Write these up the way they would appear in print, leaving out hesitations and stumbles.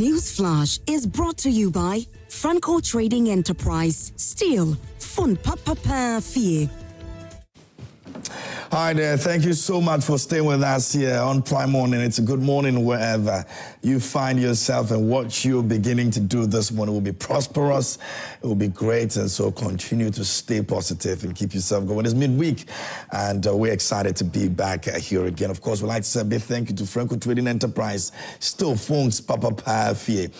Newsflash is brought to you by Franco Trading Enterprise. Still, fun papa fee. Hi there, thank you so much for staying with us here on Prime Morning. It's a good morning wherever you find yourself, and what you're beginning to do this morning will be prosperous, it will be great, and so continue to stay positive and keep yourself going. It's midweek, and we're excited to be back here again. Of course, we'd like to say a big thank you to Franco Trading Enterprise, still phones Papa Pafie.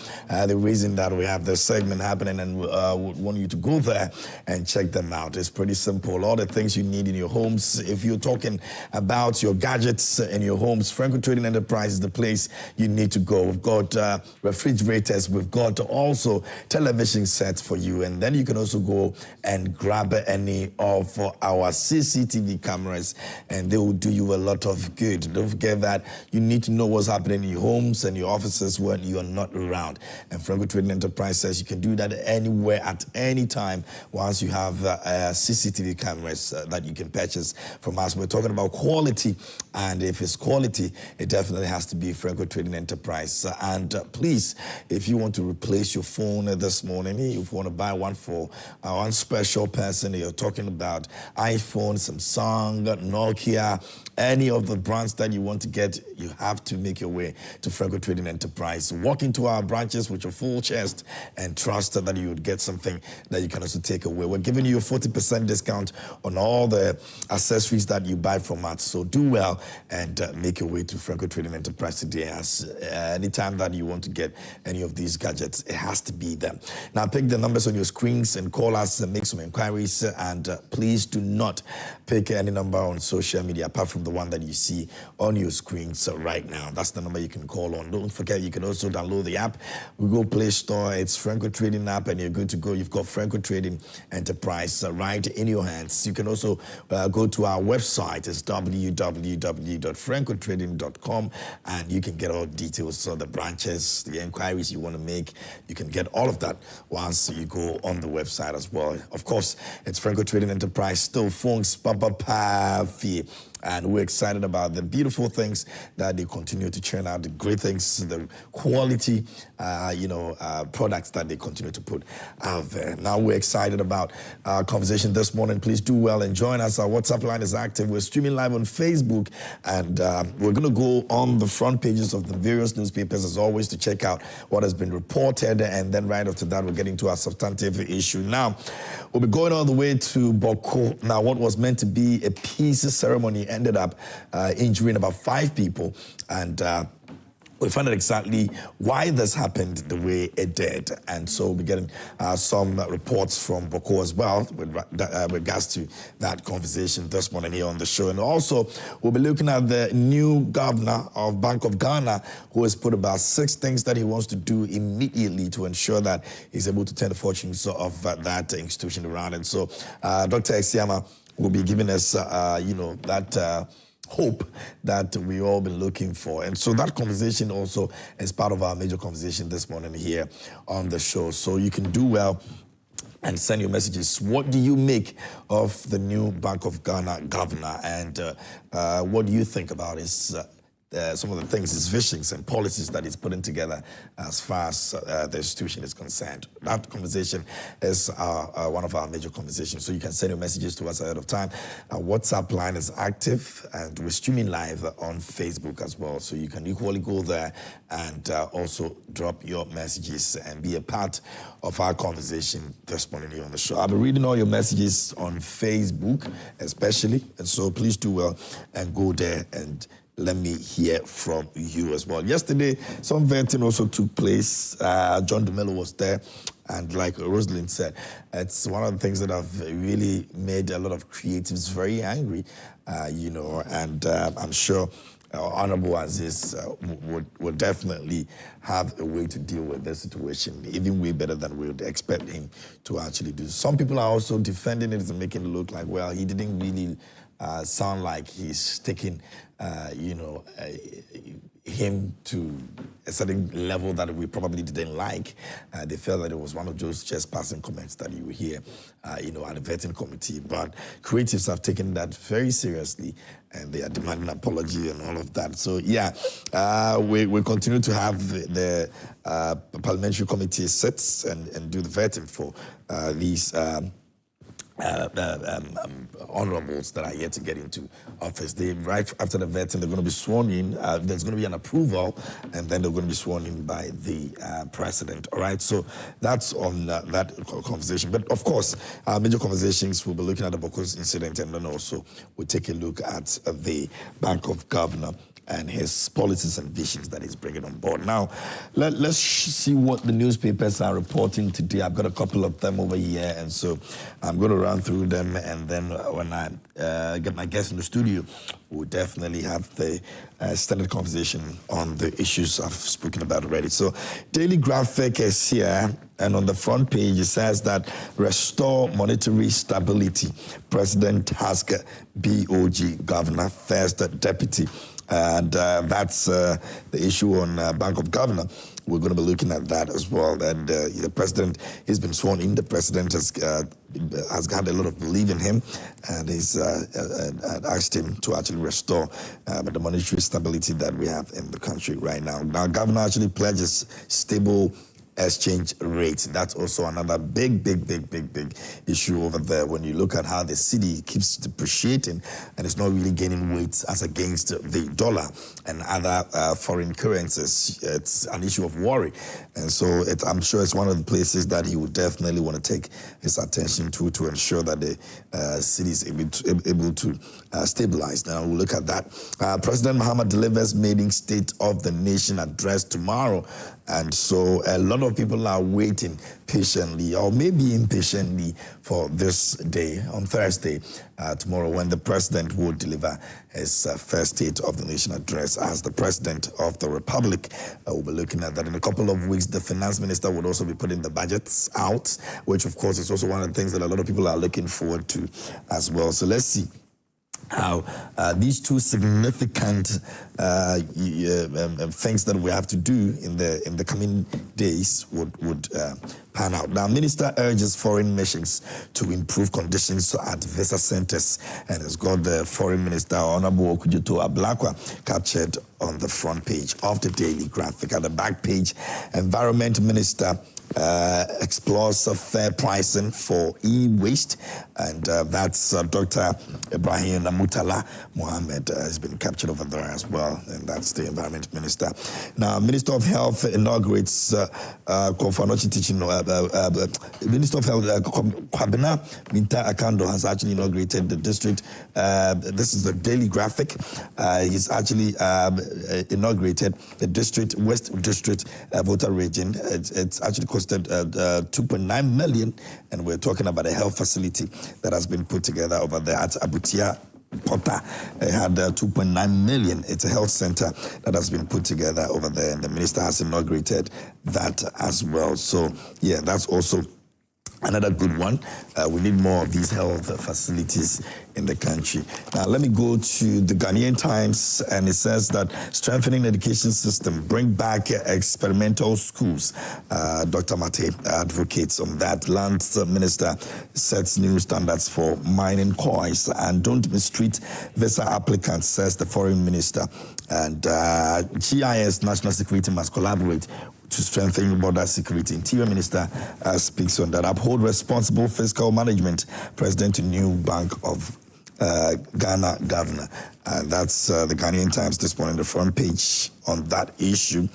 The reason that we have this segment happening, and we want you to go there and check them out. It's pretty simple. All the things you need in your homes, if you're talking about your gadgets in your homes, Franco Trading Enterprise is the place you need to go. We've got refrigerators, we've got also television sets for you, and then you can also go and grab any of our CCTV cameras, and they will do you a lot of good. Don't forget that you need to know what's happening in your homes and your offices when you are not around. And Franco Trading Enterprise says you can do that anywhere at any time once you have CCTV cameras that you can purchase from us. We're talking about quality, and if it's quality, it definitely has to be Franco Trading Enterprise. And please, if you want to replace your phone this morning, if you want to buy one for one special person, you're talking about iPhone, Samsung, Nokia, any of the brands that you want to get, you have to make your way to Franco Trading Enterprise. Walk into our branches with your full chest and trust that you would get something that you can also take away. We're giving you a 40% discount on all the accessories that you buy from us. So do well and make your way to Franco Trading Enterprise today. As anytime that you want to get any of these gadgets, it has to be them. Now pick the numbers on your screens and call us and make some inquiries. And please do not pick any number on social media apart from the one that you see on your screens right now. That's the number you can call on. Don't forget, you can also download the app. Google Play Store. It's Franco Trading app, and you're good to go. You've got Franco Trading Enterprise right in your hands. You can also go to our website. It's www.francotrading.com, and you can get all details, so the branches, the inquiries you want to make, you can get all of that once you go on the website as well. Of course, it's Franco Trading Enterprise, still phones Papa Pafie. And we're excited about the beautiful things that they continue to churn out, the great things, the quality, products that they continue to put out there. Now we're excited about our conversation this morning. Please do well and join us. Our WhatsApp line is active. We're streaming live on Facebook, and we're going to go on the front pages of the various newspapers as always to check out what has been reported, and then right after that we're getting to our substantive issue. Now we'll be going all the way to Boko. Now what was meant to be a peace ceremony ended up injuring about 5 people, and we found out exactly why this happened the way it did. And so we'll be getting some reports from Boko as well with regards to that conversation this morning here on the show. And also we'll be looking at the new governor of Bank of Ghana, who has put about 6 things that he wants to do immediately to ensure that he's able to turn the fortunes of that institution around. And so Dr. Exiama will be giving us, that hope that we all been looking for. And so that conversation also is part of our major conversation this morning here on the show. So you can do well and send your messages. What do you make of the new Bank of Ghana governor? And what do you think about his some of the things, his visions and policies that he's putting together as far as the institution is concerned? That conversation is one of our major conversations. So you can send your messages to us ahead of time. Our WhatsApp line is active, and we're streaming live on Facebook as well. So you can equally go there and also drop your messages and be a part of our conversation this morning here on the show. I'll be reading all your messages on Facebook especially, and so please do well and go there and let me hear from you as well. Yesterday, some vetting also took place. John DeMello was there, and like Rosalind said, it's one of the things that have really made a lot of creatives very angry, and I'm sure Honorable Aziz would definitely have a way to deal with this situation, even way better than we would expect him to actually do. Some people are also defending it and making it look like, well, he didn't really sound like he's taking, him to a certain level that we probably didn't like. They felt that it was one of those just passing comments that you hear, at the vetting committee. But creatives have taken that very seriously, and they are demanding an apology and all of that. So we continue to have the parliamentary committee sits and do the vetting for these honorables that are yet to get into office. Right after the vetting, they're going to be sworn in. There's going to be an approval, and then they're going to be sworn in by the president. All right, so that's on that conversation. But of course, major conversations, we'll be looking at the Bokos incident, and then also we'll take a look at the Bank of Governor and his policies and visions that he's bringing on board. Now, let's see what the newspapers are reporting today. I've got a couple of them over here, and so I'm going to run through them, and then when I get my guests in the studio, we'll definitely have the standard conversation on the issues I've spoken about already. So, Daily Graphic is here, and on the front page it says that restore monetary stability. President task BOG Governor first deputy. And that's the issue on Bank of Governor. We're going to be looking at that as well. And the president has been sworn in. The president has had a lot of belief in him, and he's asked him to actually restore the monetary stability that we have in the country right now. Now, governor actually pledges stable exchange rate. That's also another big issue over there when you look at how the cedi keeps depreciating and it's not really gaining weight as against the dollar and other foreign currencies. It's an issue of worry, and so I'm sure it's one of the places that he would definitely want to take his attention to ensure that the cedi is able to stabilize. Now we'll look at that. President Mahama delivers maiden State of the Nation address tomorrow. And so a lot of people are waiting patiently or maybe impatiently for this day on Thursday, tomorrow, when the president will deliver his first State of the Nation address as the president of the Republic. We'll be looking at that in a couple of weeks. The finance minister would also be putting the budgets out, which of course is also one of the things that a lot of people are looking forward to as well. So let's see how these two significant things that we have to do in the coming days would pan out. Now, minister urges foreign missions to improve conditions at visa centers, and has got the foreign minister Honorable Okujuto Ablakwa captured on the front page of the Daily Graphic. At the back page, Environment Minister explores fair pricing for e-waste, and that's Dr. Ibrahim Mutala Mohammed has been captured over there as well, and that's the Environment Minister. Now, Minister of Health inaugurates Konfanochi teaching. Minister of Health Kwabena Minta Akando has actually inaugurated the district. This is the Daily Graphic. He's actually inaugurated the district, West District voter region. It's actually costed 2.9 million, and we're talking about a health facility that has been put together over there at Abutia Pota. It had 2.9 million. It's a health center that has been put together over there, and the minister has inaugurated that as well. So yeah, that's also another good one. We need more of these health facilities in the country. Now, let me go to the Ghanaian Times, and it says that strengthening the education system, bring back experimental schools. Dr. Mate advocates on that. Lands Minister sets new standards for mining coins, and don't mistreat visa applicants, says the Foreign Minister. And GIS, National Security, must collaborate to strengthen border security. Interior Minister speaks on that. Uphold responsible fiscal management. President to new Bank of Ghana Governor. That's the Ghanaian Times this morning, the front page on that issue.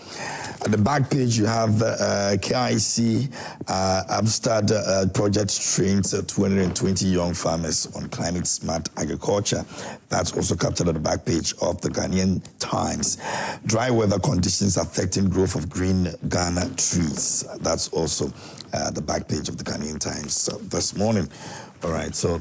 At the back page, you have KIC Amstad project trains 220 young farmers on climate smart agriculture. That's also captured at the back page of the Ghanaian Times. Dry weather conditions affecting growth of green Ghana trees. That's also the back page of the Ghanaian Times this morning. All right, so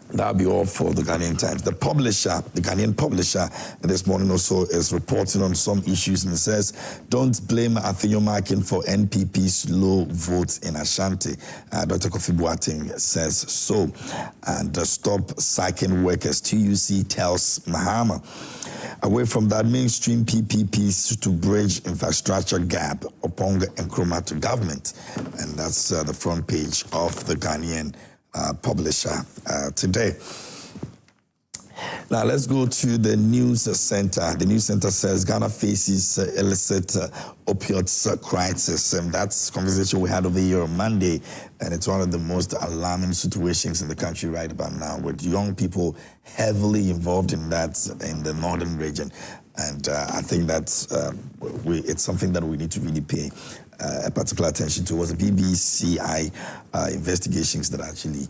That'll be all for the Ghanaian Times. The Ghanaian publisher, this morning also is reporting on some issues, and it says, don't blame Athenyo Makin for NPP's low votes in Ashanti. Dr. Kofi Boateng says so. And stop sacking workers. TUC tells Mahama. Away from that, mainstream PPPs to bridge infrastructure gap, Opong Nkrumah to government. And that's the front page of the Ghanaian publisher today. Now let's go to the news center. The news center says Ghana faces illicit opioids crisis, and that's a conversation we had over here on Monday, and it's one of the most alarming situations in the country right about now, with young people heavily involved in that in the northern region. And I think that's it's something that we need to really pay particular attention to. Was the BBCI investigations that actually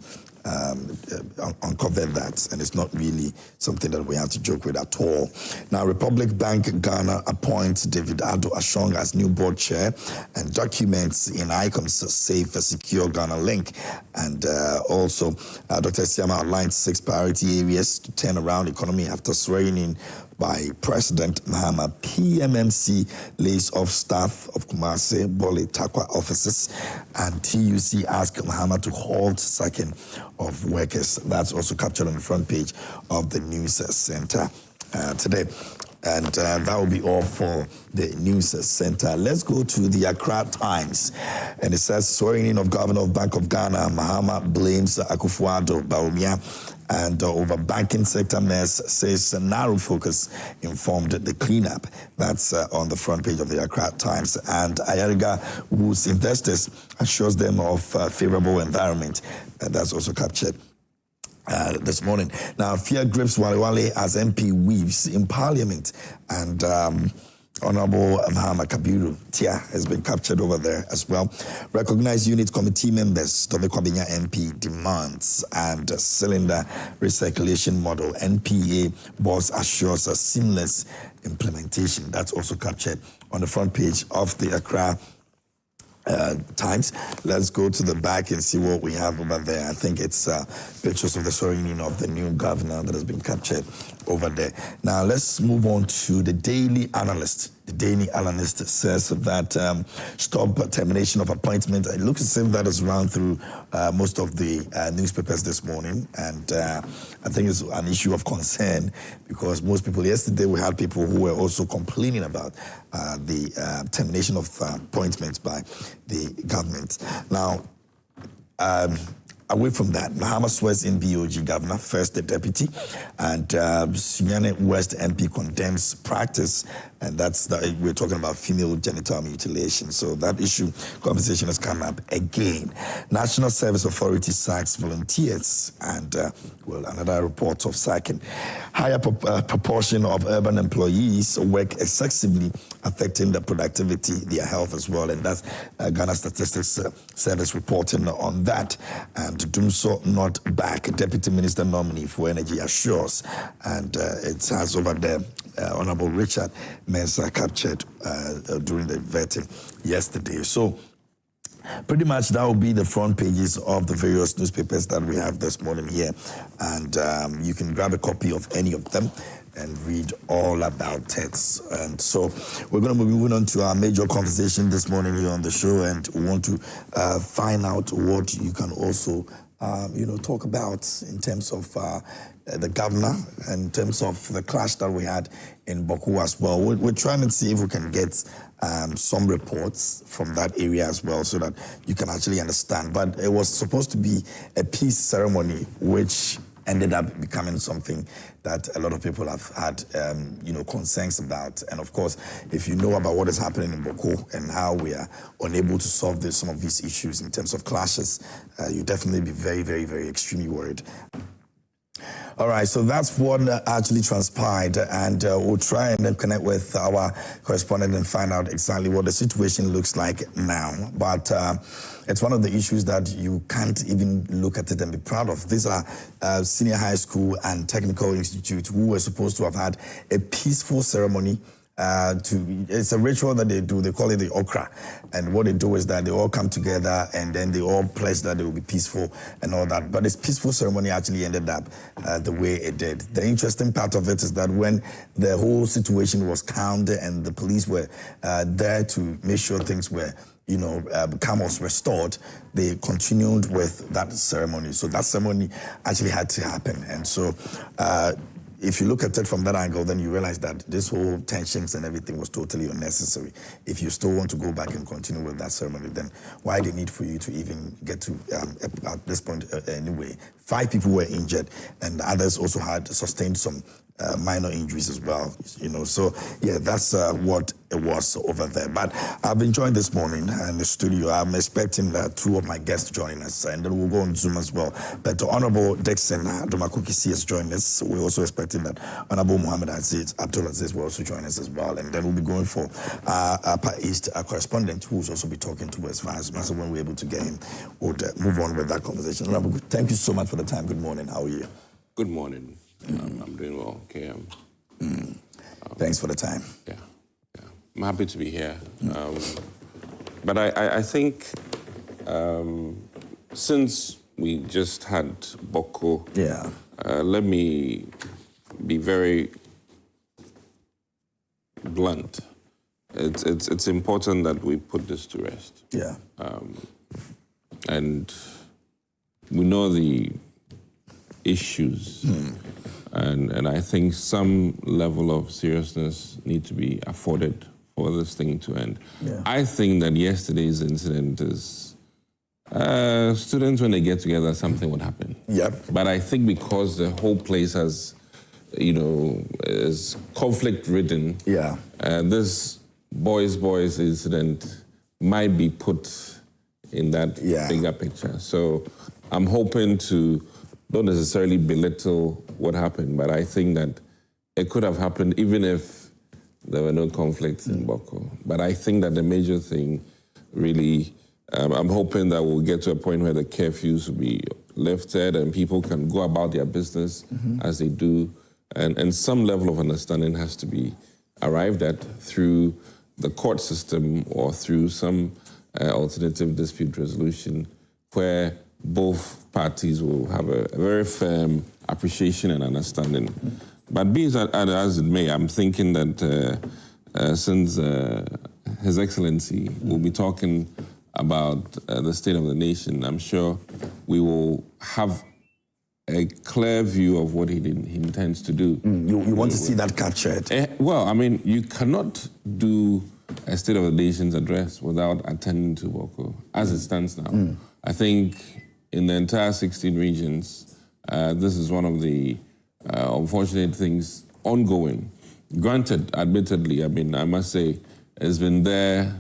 uncovered that, and it's not really something that we have to joke with at all. Now, Republic Bank Ghana appoints David Addo Ashong as new board chair, and documents in ICOM's Safe Secure Ghana link. And also, Dr. Siama outlined 6 priority areas to turn around the economy after swearing in by President Mahama. PMMC lays off staff of Kumasi, Bole, Takwa offices, and TUC asked Mahama to halt sacking of workers. That's also captured on the front page of the news center today. And that will be all for the news center. Let's go to the Accra Times. And it says, swearing in of Governor of Bank of Ghana, Mahama blames Akufo-Addo Bawumia, and over banking sector mess, says narrow focus informed the cleanup. That's on the front page of the Accra Times. And Ayariga, whose investors assures them of favorable environment. That's also captured this morning. Now, fear grips Wale Wale as MP weaves in Parliament, and Honorable Mahama Kabiru Tia has been captured over there as well. Recognized unit committee members, Tome Kwabinya MP demands, and cylinder recirculation model. NPA boss assures a seamless implementation. That's also captured on the front page of the Accra Times. Let's go to the back and see what we have over there. I think it's pictures of the swearing in of the new governor that has been captured over there. Now let's move on to the Daily Analyst. The Daily Analyst says that stop termination of appointment. It looks as if that has run through most of the newspapers this morning, and I think it's an issue of concern because most people, yesterday we had people who were also complaining about the termination of appointments by the government. Now, away from that, Mahama swears in BOG governor, first the deputy, and Sunyane West MP condemns practice, and that's we're talking about female genital mutilation. So that conversation has come up again. National Service Authority sacks volunteers, and another report of sacking. Higher proportion of urban employees work excessively, affecting their productivity, their health as well, and that's Ghana Statistics Service reporting on that. And Dumso not back, Deputy Minister nominee for Energy assures, and it has over there Honorable Richard Mensah captured during the vetting yesterday. So pretty much that will be the front pages of the various newspapers that we have this morning here, and you can grab a copy of any of them and read all about it. And so we're going to be moving on to our major conversation this morning here on the show, and we want to find out what you can also talk about in terms of the governor, and in terms of the clash that we had in Boku as well. We're trying to see if we can get some reports from that area as well, so that you can actually understand. But it was supposed to be a peace ceremony, which ended up becoming something that a lot of people have had, concerns about. And of course, if you know about what is happening in Boko and how we are unable to solve some of these issues in terms of clashes, you definitely be very, very, very extremely worried. All right, so that's what actually transpired, and we'll try and then connect with our correspondent and find out exactly what the situation looks like now. But it's one of the issues that you can't even look at it and be proud of. These are senior high school and technical institutes who were supposed to have had a peaceful ceremony It's a ritual that they do. They call it the okra, and what they do is that they all come together and then they all pledge that they will be peaceful and all that. But this peaceful ceremony actually ended up the way it did. The interesting part of it is that when the whole situation was calmed and the police were there to make sure things were calm was restored, they continued with that ceremony. So that ceremony actually had to happen, and so. If you look at it from that angle, then you realize that this whole tensions and everything was totally unnecessary. If you still want to go back and continue with that ceremony, then why the need for you to even get to, at this point anyway? 5 people were injured, and others also had sustained some minor injuries as well, So, yeah, that's what it was over there. But I've been joined this morning in the studio. I'm expecting 2 of my guests joining us, and then we'll go on Zoom as well. But the Honorable Dickson Adomako Kissi has joined us. We're also expecting that Honorable Mohammed Addo will also join us as well. And then we'll be going for Upper East correspondent, who will also be talking to us as when we're able to get him. We'll move on with that conversation. Honorable, thank you so much for the time. Good morning. How are you? Good morning. I'm doing well. Okay. Thanks for the time. Yeah. I'm happy to be here. But I think since we just had Boko, let me be very blunt. It's important that we put this to rest. Yeah. And we know the issues. And I think some level of seriousness need to be afforded for this thing to end. Yeah. I think that yesterday's incident is students, when they get together, something would happen. Yep. But I think because the whole place has, is conflict-ridden, this boys incident might be put in that bigger picture. So I'm hoping to don't necessarily belittle what happened, but I think that it could have happened even if there were no conflicts in Boko. But I think that the major thing really, I'm hoping that we'll get to a point where the curfews will be lifted and people can go about their business as they do. And some level of understanding has to be arrived at through the court system or through some alternative dispute resolution where both parties will have a very firm appreciation and understanding. But be that as it may, I'm thinking that since His Excellency will be talking about the state of the nation, I'm sure we will have a clear view of what he intends to do. You want to see that captured? Well, I mean, you cannot do a State of the Nation's address without attending to Boko, as it stands now. I think in the entire 16 regions, this is one of the unfortunate things ongoing. Granted, admittedly, I mean, I must say, it's been there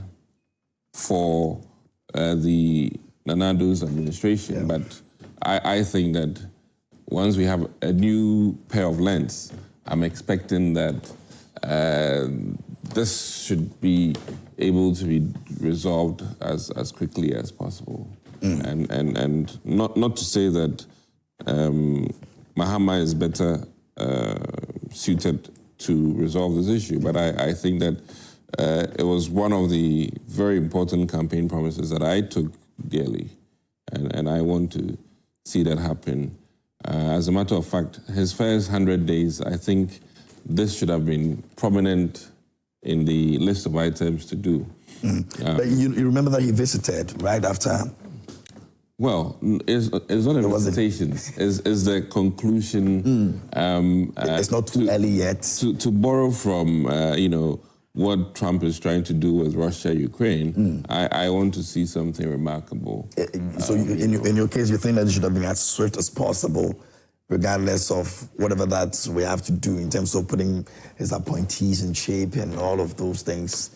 for the Nana Addo's administration, but I think that once we have a new pair of lens, I'm expecting that this should be able to be resolved as quickly as possible. And not to say that Mahama is better suited to resolve this issue, but I think that it was one of the very important campaign promises that I took dearly, and I want to see that happen. As a matter of fact, his first 100 days, I think this should have been prominent in the list of items to do. But you remember that he visited right after? Well, it's not a visitation. It's the conclusion. It's not too early yet. To borrow from, what Trump is trying to do with Russia, Ukraine, I want to see something remarkable. So in your case, you think that it should have been as swift as possible, regardless of whatever that we have to do in terms of putting his appointees in shape and all of those things?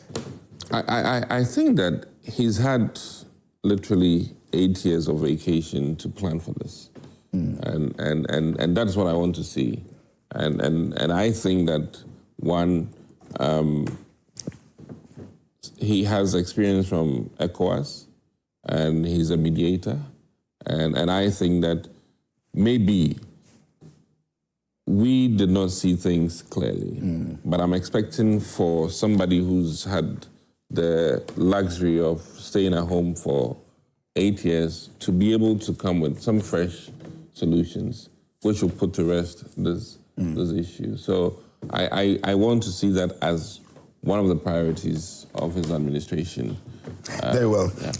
I think that he's had literally 8 years of vacation to plan for this. And that's what I want to see. And I think that he has experience from ECOWAS, and he's a mediator. And I think that maybe we did not see things clearly. But I'm expecting for somebody who's had the luxury of staying at home for 8 years to be able to come with some fresh solutions, which will put to rest this issue. So I want to see that as one of the priorities of his administration. Very well. Yeah.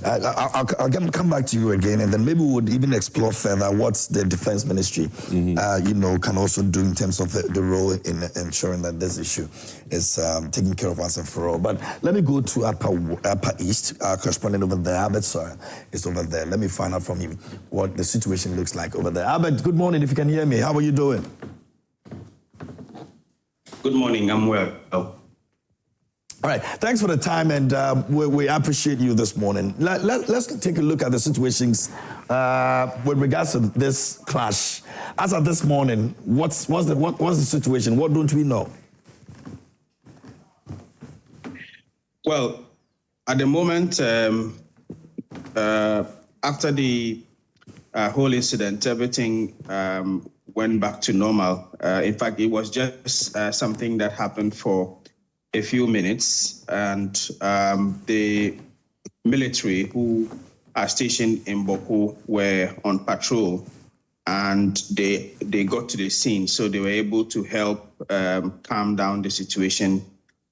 I'll come back to you again, and then maybe we would even explore further what the Defense Ministry, can also do in terms of the role in ensuring that this issue is taken care of once and for all. But let me go to Upper East. Our correspondent over there, Albert Sawyer, is over there. Let me find out from him what the situation looks like over there. Albert, good morning, if you can hear me. How are you doing? Good morning, I'm well. All right, thanks for the time, and we appreciate you this morning. Let's take a look at the situations with regards to this clash. As of this morning, what's the situation? What don't we know? Well, at the moment, after the whole incident, everything went back to normal. In fact, it was just something that happened for a few minutes, and the military who are stationed in Boko were on patrol, and they got to the scene, so they were able to help calm down the situation,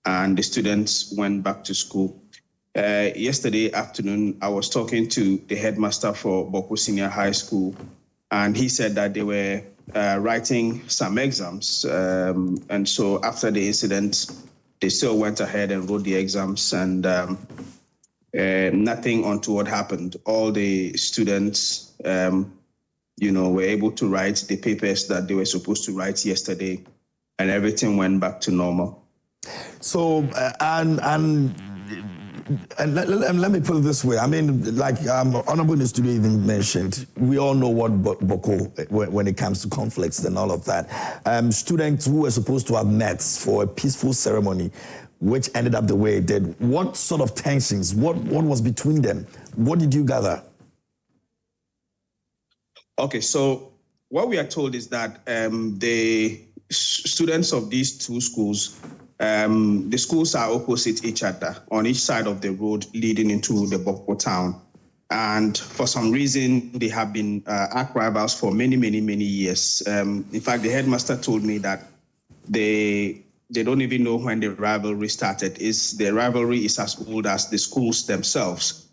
and the students went back to school. Yesterday afternoon, I was talking to the headmaster for Boko Senior High School, and he said that they were writing some exams, and so after the incident, they still went ahead and wrote the exams, and nothing untoward happened. All the students, were able to write the papers that they were supposed to write yesterday, and everything went back to normal. So, and let me put it this way. I mean, like Honorable in the studio even mentioned, we all know what Boko, when it comes to conflicts and all of that. Students who were supposed to have met for a peaceful ceremony, which ended up the way it did. What sort of tensions? What was between them? What did you gather? Okay, so what we are told is that the students of these two schools, the schools are opposite each other on each side of the road leading into the Boko town. And for some reason, they have been arch rivals for many, many, many years. In fact, the headmaster told me that they don't even know when the rivalry started. The rivalry is as old as the schools themselves.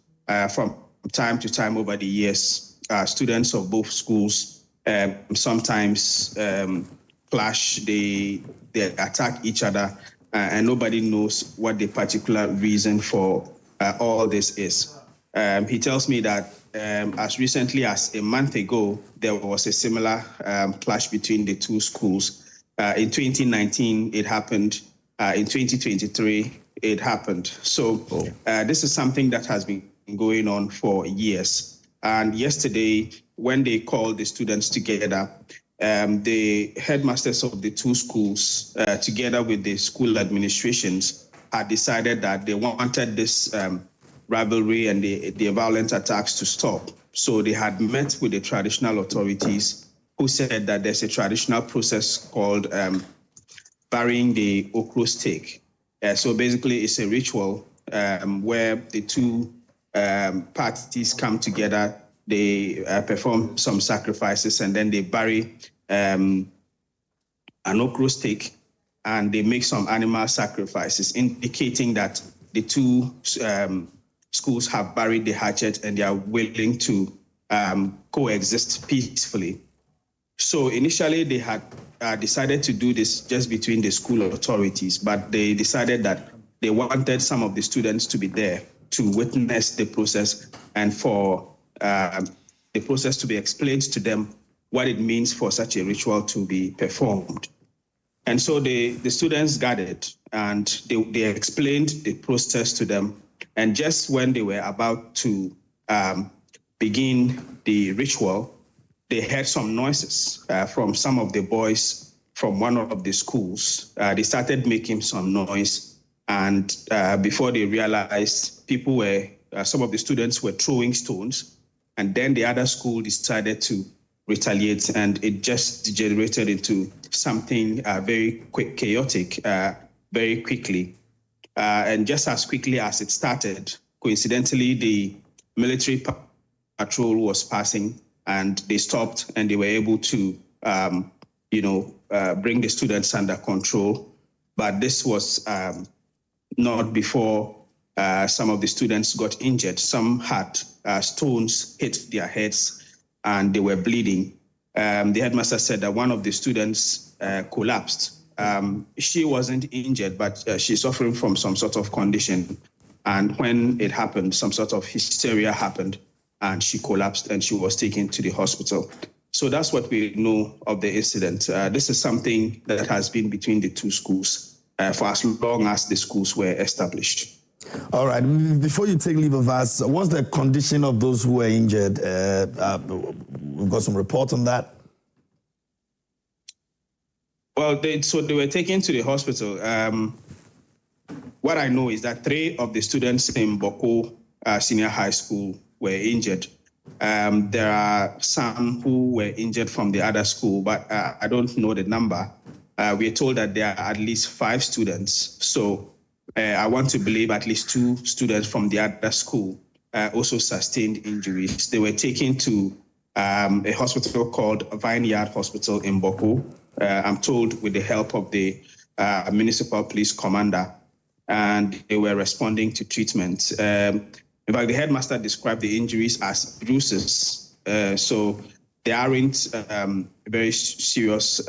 From time to time over the years, students of both schools sometimes clash, they attack each other, and nobody knows what the particular reason for all this is. He tells me that as recently as a month ago, there was a similar clash between the two schools. In 2019, it happened. In 2023, it happened. So this is something that has been going on for years. And yesterday, when they called the students together, the headmasters of the two schools, together with the school administrations, had decided that they wanted this rivalry and the violent attacks to stop. So they had met with the traditional authorities, who said that there's a traditional process called burying the okra stake. So basically, it's a ritual where the two parties come together, they perform some sacrifices, and then they bury an okra stake, and they make some animal sacrifices, indicating that the two schools have buried the hatchet and they are willing to coexist peacefully. So initially they had decided to do this just between the school authorities, but they decided that they wanted some of the students to be there to witness the process and for the process to be explained to them what it means for such a ritual to be performed. And so the students gathered and they explained the process to them. And just when they were about to begin the ritual, they heard some noises from some of the boys from one of the schools. They started making some noise, and before they realized, some of the students were throwing stones, and then the other school decided to retaliate, and it just degenerated into something very quick, chaotic, very quickly. And just as quickly as it started, coincidentally, the military patrol was passing, and they stopped, and they were able to, bring the students under control. But this was not before some of the students got injured. Some had stones hit their heads, and they were bleeding. The headmaster said that one of the students collapsed. She wasn't injured, but she's suffering from some sort of condition. And when it happened, some sort of hysteria happened, and she collapsed, and she was taken to the hospital. So that's what we know of the incident. This is something that has been between the two schools for as long as the schools were established. All right. Before you take leave of us, what's the condition of those who were injured? We've got some reports on that. Well, they were taken to the hospital. What I know is that 3 of the students in Boko Senior High School were injured. There are some who were injured from the other school, but I don't know the number. We are told that there are at least 5 students. So I want to believe at least 2 students from the other school also sustained injuries. They were taken to a hospital called Vineyard Hospital in Boko. I'm told with the help of the municipal police commander, and they were responding to treatment. In fact, the headmaster described the injuries as bruises. So they aren't very serious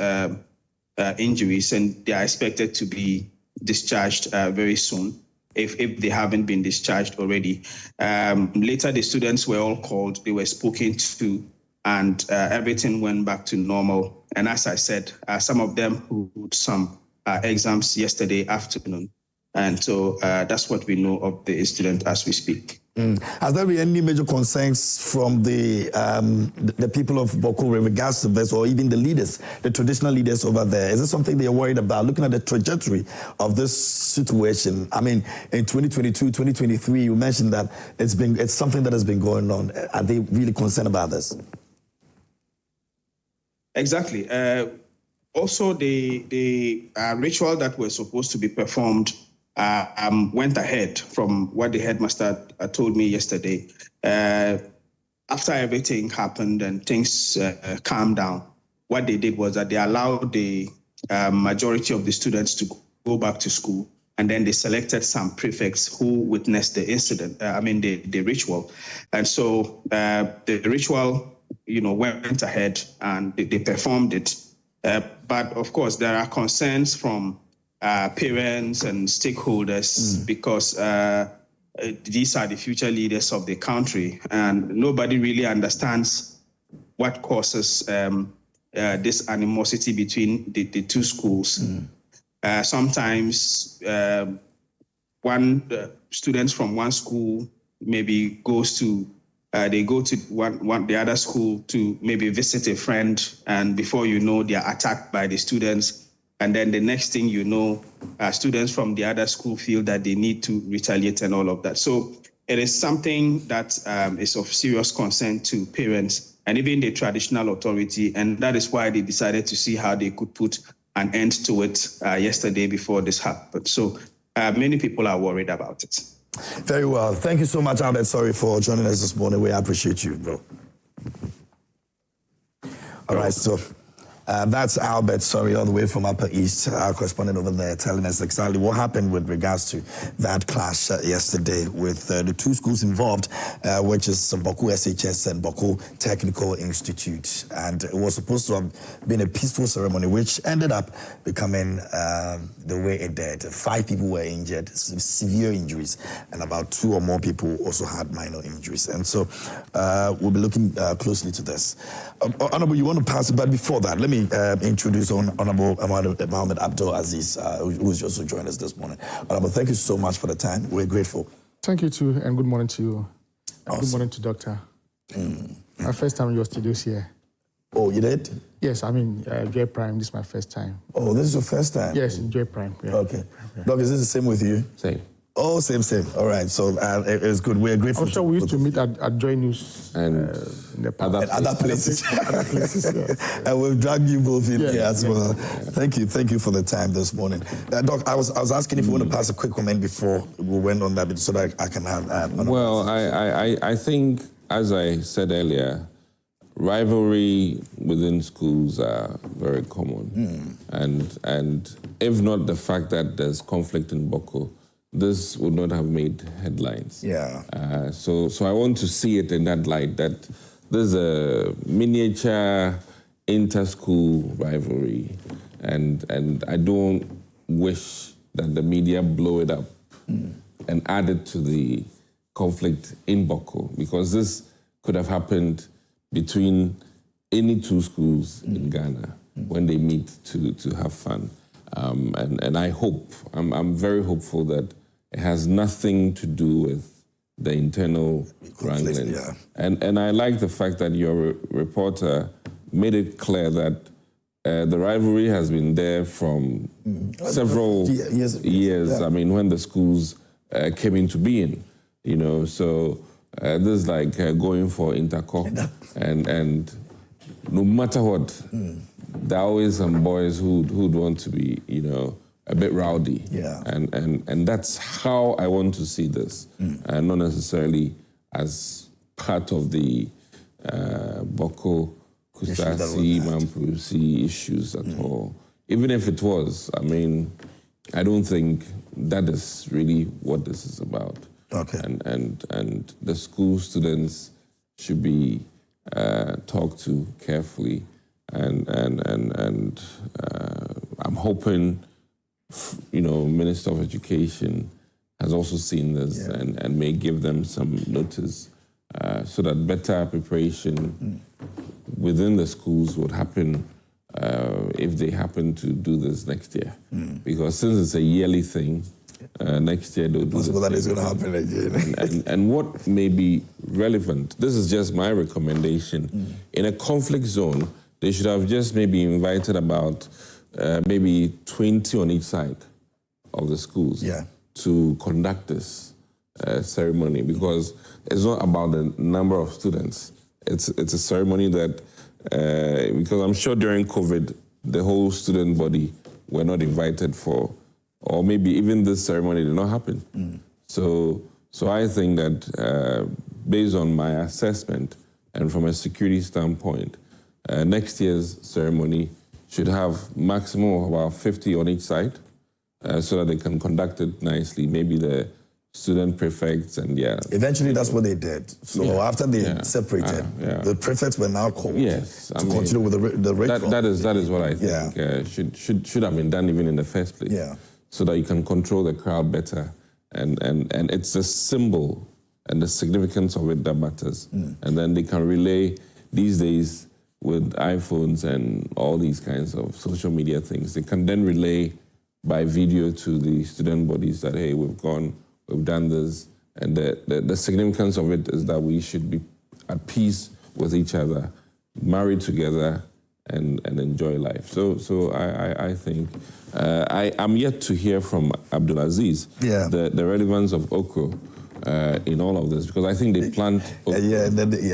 injuries, and they are expected to be discharged very soon if they haven't been discharged already. Later, the students were all called, they were spoken to, and everything went back to normal. And as I said, some of them wrote some exams yesterday afternoon. And so that's what we know of the incident as we speak. Has there been any major concerns from the people of Boko in regards to this, or even the leaders, the traditional leaders over there? Is this something they're worried about, looking at the trajectory of this situation? I mean, in 2022, 2023, you mentioned that it's something that has been going on. Are they really concerned about this? Exactly. Also, the ritual that was supposed to be performed went ahead from what the headmaster told me yesterday. After everything happened and things calmed down, what they did was that they allowed the majority of the students to go back to school, and then they selected some prefects who witnessed the incident, the ritual. And so the ritual, went ahead and they performed it. But of course, there are concerns from parents and stakeholders because these are the future leaders of the country, and nobody really understands what causes this animosity between the two schools. Sometimes students from one school maybe they go to the other school to maybe visit a friend, and before you know, they are attacked by the students. And then the next thing you know, students from the other school feel that they need to retaliate and all of that. So it is something that is of serious concern to parents and even the traditional authority. And that is why they decided to see how they could put an end to it yesterday before this happened. So many people are worried about it. Very well. Thank you so much, Albert. Sorry for joining us this morning. We appreciate you, bro. All right, so that's Albert, all the way from Upper East, our correspondent over there, telling us exactly what happened with regards to that clash yesterday with the two schools involved, which is Boko SHS and Boko Technical Institute. And it was supposed to have been a peaceful ceremony, which ended up becoming the way it did. 5 people were injured, severe injuries, and about 2 or more people also had minor injuries. And so we'll be looking closely to this. Honorable, you want to pass it, but before that, let me introduce Honorable Mohammed Addo Aziz, who's also joined us this morning. Honorable, thank you so much for the time. We're grateful. Thank you too, and good morning to you. Awesome. Good morning to Doctor. My first time in your studios here. Oh, you did? Yes, I mean, Joy Prime, this is my first time. Oh, this is your first time? Yes, in Joy Prime. Yeah. Okay. Doc, is this the same with you? Same. Oh, same. All right. So it's good. We're grateful. I'm sure we used to meet at Joy News and in the past. Other places. Yes. And we've dragged you both in here as well. Yeah. Thank you for the time this morning. Doc, I was asking if you want to pass a quick comment before we went on that, so that I can have. Well, I think, as I said earlier, rivalry within schools are very common, and if not the fact that there's conflict in Boko, this would not have made headlines. Yeah. So I want to see it in that light, that there's a miniature inter-school rivalry, and I don't wish that the media blow it up and add it to the conflict in Boko, because this could have happened between any two schools in Ghana when they meet to have fun. And I hope, I'm very hopeful that it has nothing to do with the internal wrangling. Yeah. And I like the fact that your reporter made it clear that the rivalry has been there from several years. I mean, when the schools came into being, so this is like going for intercorp, and no matter what, there are always some boys who'd want to be, a bit rowdy. Yeah. And that's how I want to see this, and not necessarily as part of the Boko Kusasi, Mampusi issues at all. Even if it was, I mean, I don't think that is really what this is about. Okay. And the school students should be talked to carefully, and I'm hoping, Minister of Education has also seen this and may give them some notice so that better preparation within the schools would happen if they happen to do this next year. Because since it's a yearly thing, next year they'll do this. That is going to happen again. and what may be relevant, this is just my recommendation, in a conflict zone, they should have just maybe invited about maybe 20 on each side of the schools to conduct this ceremony, because it's not about the number of students. It's a ceremony that, because I'm sure during COVID, the whole student body were not invited for, or maybe even this ceremony did not happen. So I think that based on my assessment and from a security standpoint, next year's ceremony should have maximum of about 50 on each side, so that they can conduct it nicely. Maybe the student prefects and Eventually, that's what they did. So after they separated, the prefects were now called to continue with the ritual. That is what I think should have been done even in the first place. So that you can control the crowd better, and it's the symbol and the significance of it that matters. And then they can relay these days with iPhones and all these kinds of social media things. They can then relay by video to the student bodies that, hey, we've done this, and the significance of it is that we should be at peace with each other, married together, and enjoy life. So I think I'm yet to hear from Abdulaziz the relevance of okro in all of this, because I think they plant okro,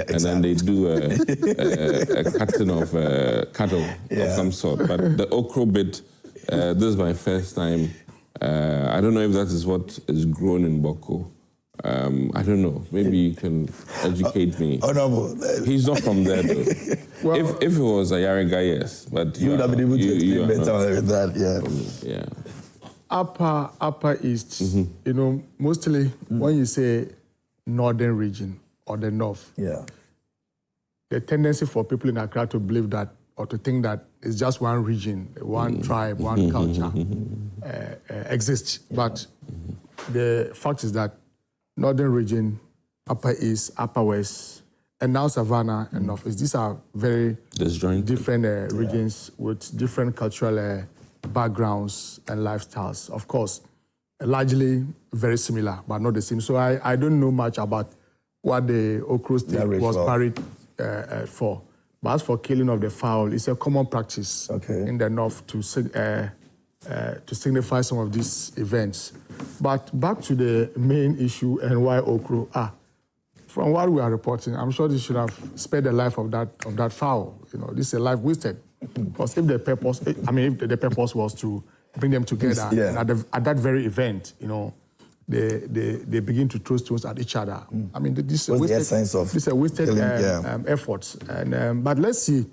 and then they do a cutting of cattle of some sort. But the okro bit, this is my first time. I don't know if that is what is grown in Boko. I don't know. Maybe you can educate me. No. He's not from there, though. Well, if he was a Yariga, yes. But you would have been able to explain better with that, yeah. Upper East, mostly when you say northern region or the north, the tendency for people in Accra to believe that or to think that it's just one region, one tribe, one culture exists. But the fact is that northern region, Upper East, Upper West, and now Savannah and North East, these are very different regions with different cultural backgrounds and lifestyles. Of course, largely very similar, but not the same. So I don't know much about what the Okro State was buried for. But as for killing of the fowl, it's a common practice in the North to signify some of these events. But back to the main issue and why Okro. From what we are reporting, I'm sure this should have spared the life of that fowl. This is a life wasted. Because if the purpose was to bring them together, and at that very event, they begin to throw stones at each other. This is a wasted effort. But let's see.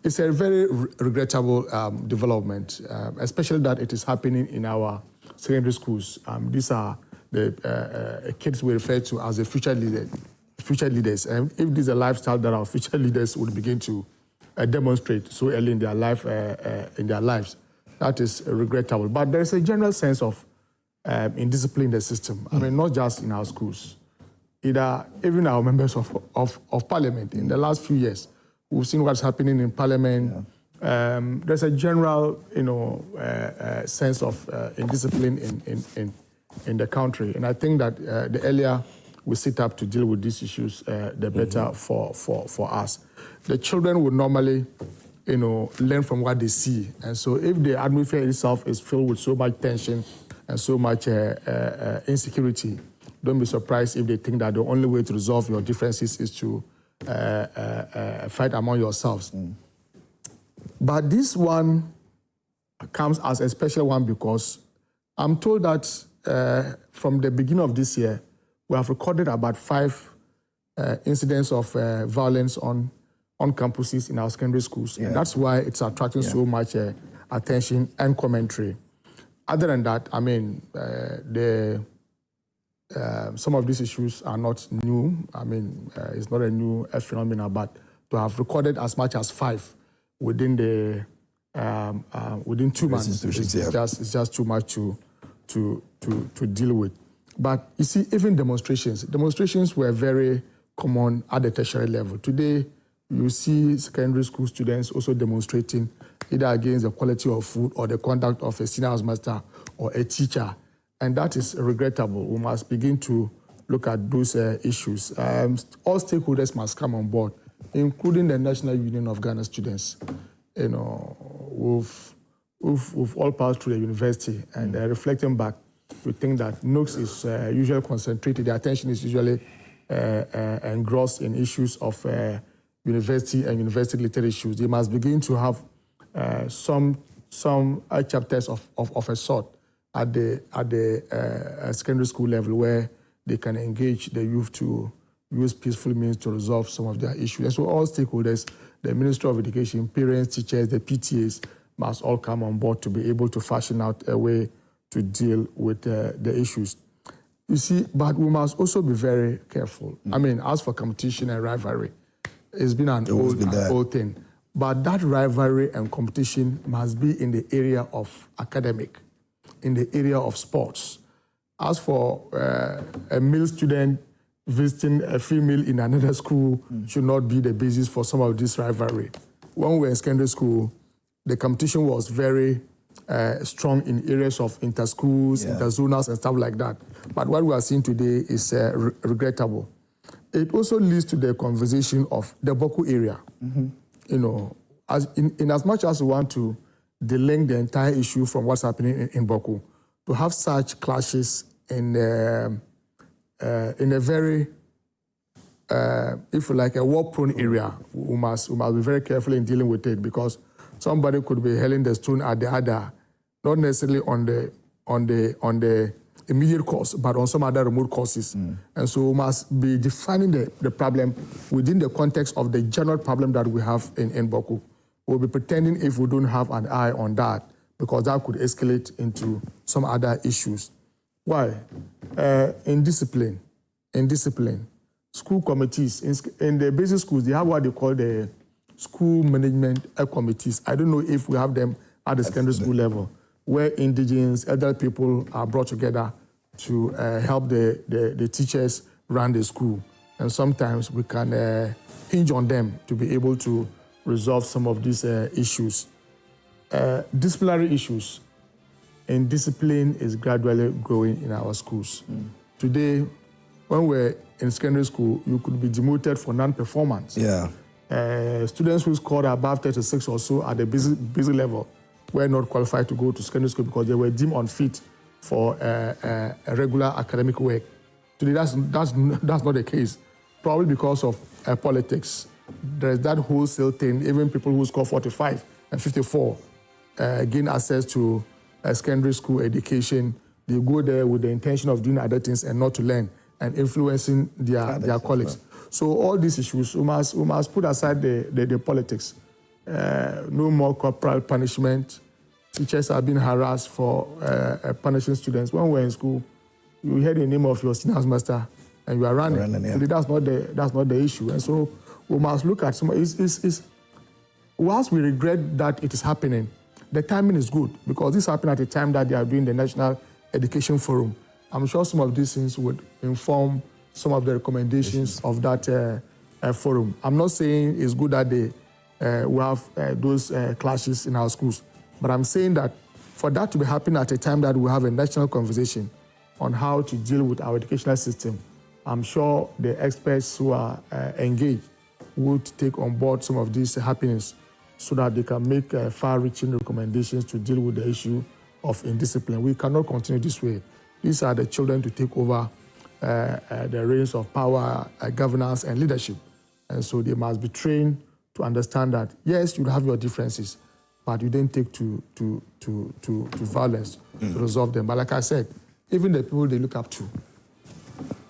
It's a very regrettable development, especially that it is happening in our secondary schools. These are the kids we refer to as the future leaders. And if this is a lifestyle that our future leaders would begin to demonstrate so early in their lives, that is regrettable. But there is a general sense of indiscipline in the system. Not just in our schools, even our members of parliament. In the last few years, we've seen what's happening in parliament. There's a general, sense of indiscipline in the country, and I think that the earlier we sit up to deal with these issues, the better for us. The children would normally, learn from what they see, and so if the atmosphere itself is filled with so much tension and so much insecurity, don't be surprised if they think that the only way to resolve your differences is to fight among yourselves. But this one comes as a special one because I'm told that from the beginning of this year, we have recorded about 5 incidents of violence on campuses in our secondary schools. And that's why it's attracting so much attention and commentary. Other than that, some of these issues are not new. It's not a new phenomenon, but to have recorded as much as 5 within 2 months it's just too much to deal with. But you see, even demonstrations were very common at the tertiary level. Today, you see secondary school students also demonstrating either against the quality of food or the conduct of a senior housemaster or a teacher. And that is regrettable. We must begin to look at those issues. All stakeholders must come on board, including the National Union of Ghana Students. We've all passed through the university, and reflecting back, we think that NOKS is usually concentrated. The attention is usually engrossed in issues of university and university-related issues. They must begin to have some chapters of a sort at the secondary school level where they can engage the youth to use peaceful means to resolve some of their issues. And so all stakeholders, the Ministry of Education, parents, teachers, the PTAs, must all come on board to be able to fashion out a way to deal with the issues. You see, but we must also be very careful. As for competition and rivalry, it's been an old thing. But that rivalry and competition must be in the area of academic, in the area of sports. As for a male student visiting a female in another school should not be the basis for some of this rivalry. When we were in secondary school, the competition was very strong in areas of inter-schools, inter-zonals, and stuff like that. But what we are seeing today is regrettable. It also leads to the conversation of the Boku area. In as much as we want to delink the entire issue from what's happening in Boku, to have such clashes in a very, if you like, a war-prone area, we must be very careful in dealing with it, because somebody could be hurling the stone at the other, not necessarily on the immediate cause, but on some other remote causes. And so we must be defining the problem within the context of the general problem that we have in Boku. We'll be pretending if we don't have an eye on that, because that could escalate into some other issues. Why? In discipline, school committees, in the basic schools, they have what they call the school management committees. I don't know if we have them at the secondary school level, where indigenous, elder people are brought together to help the teachers run the school. And sometimes we can hinge on them to be able to resolve some of these issues. Disciplinary issues and discipline is gradually growing in our schools. Today, when we're in secondary school, you could be demoted for non-performance. Students who scored above 36 or so at the busy level were not qualified to go to secondary school because they were deemed unfit for a regular academic work. Today, that's not the case, probably because of politics. There's that wholesale thing. Even people who score 45 and 54 gain access to secondary school education. They go there with the intention of doing other things and not to learn and influencing their colleagues. So all these issues, we must put aside the politics. No more corporal punishment. Teachers are being harassed for punishing students. When we're in school, you hear the name of your senior master and you are running. Yeah. That's not the issue. And so we must look at some. Whilst we regret that it is happening, the timing is good because this happened at a time that they are doing the National Education Forum. I'm sure some of these things would inform some of the recommendations of that forum. I'm not saying it's good that they will have those clashes in our schools, but I'm saying that for that to be happening at a time that we have a national conversation on how to deal with our educational system, I'm sure the experts who are engaged would take on board some of these happenings so that they can make far-reaching recommendations to deal with the issue of indiscipline. We cannot continue this way. These are the children to take over the reins of power, governance, and leadership. And so they must be trained to understand that, yes, you have your differences, but you don't take to violence to resolve them. But like I said, even the people they look up to,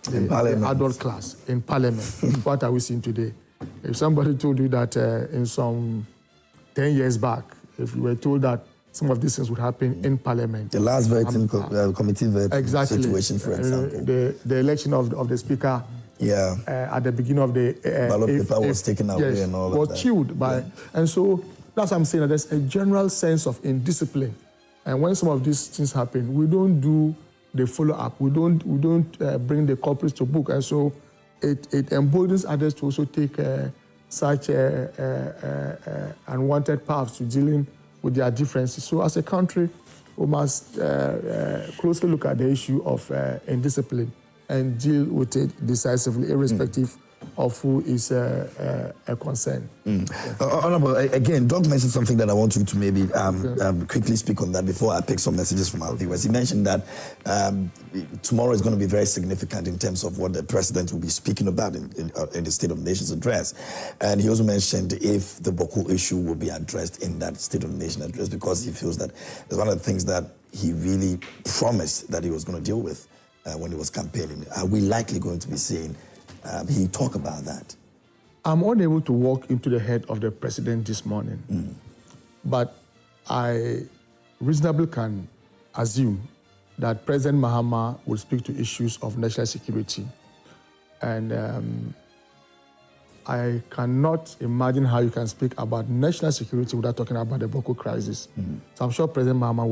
the adult class in parliament, what are we seeing today? If somebody told you that in some 10 years back, if you were told that some of these things would happen in parliament. The last committee voting situation, for example. The election of the speaker at the beginning of the... ballot paper was taken away and all of that. Was chilled by... And so that's what I'm saying, that there's a general sense of indiscipline. And when some of these things happen, we don't do the follow-up. We don't bring the culprits to book. And so it emboldens others to also take such unwanted paths to dealing with their differences. So as a country, we must closely look at the issue of indiscipline and deal with it decisively, irrespective of who is a concern. Honorable, again, Doug mentioned something that I want you to maybe quickly speak on that before I pick some messages from our viewers. He mentioned that tomorrow is going to be very significant in terms of what the president will be speaking about in the State of the Nation's address. And he also mentioned if the Boko issue will be addressed in that State of the Nation address, because he feels that it's one of the things that he really promised that he was going to deal with when he was campaigning. Are we likely going to be seeing he talk about that? I'm unable to walk into the head of the president this morning, but I reasonably can assume that President Mahama will speak to issues of national security. And I cannot imagine how you can speak about national security without talking about the Boko crisis. So I'm sure President Mahama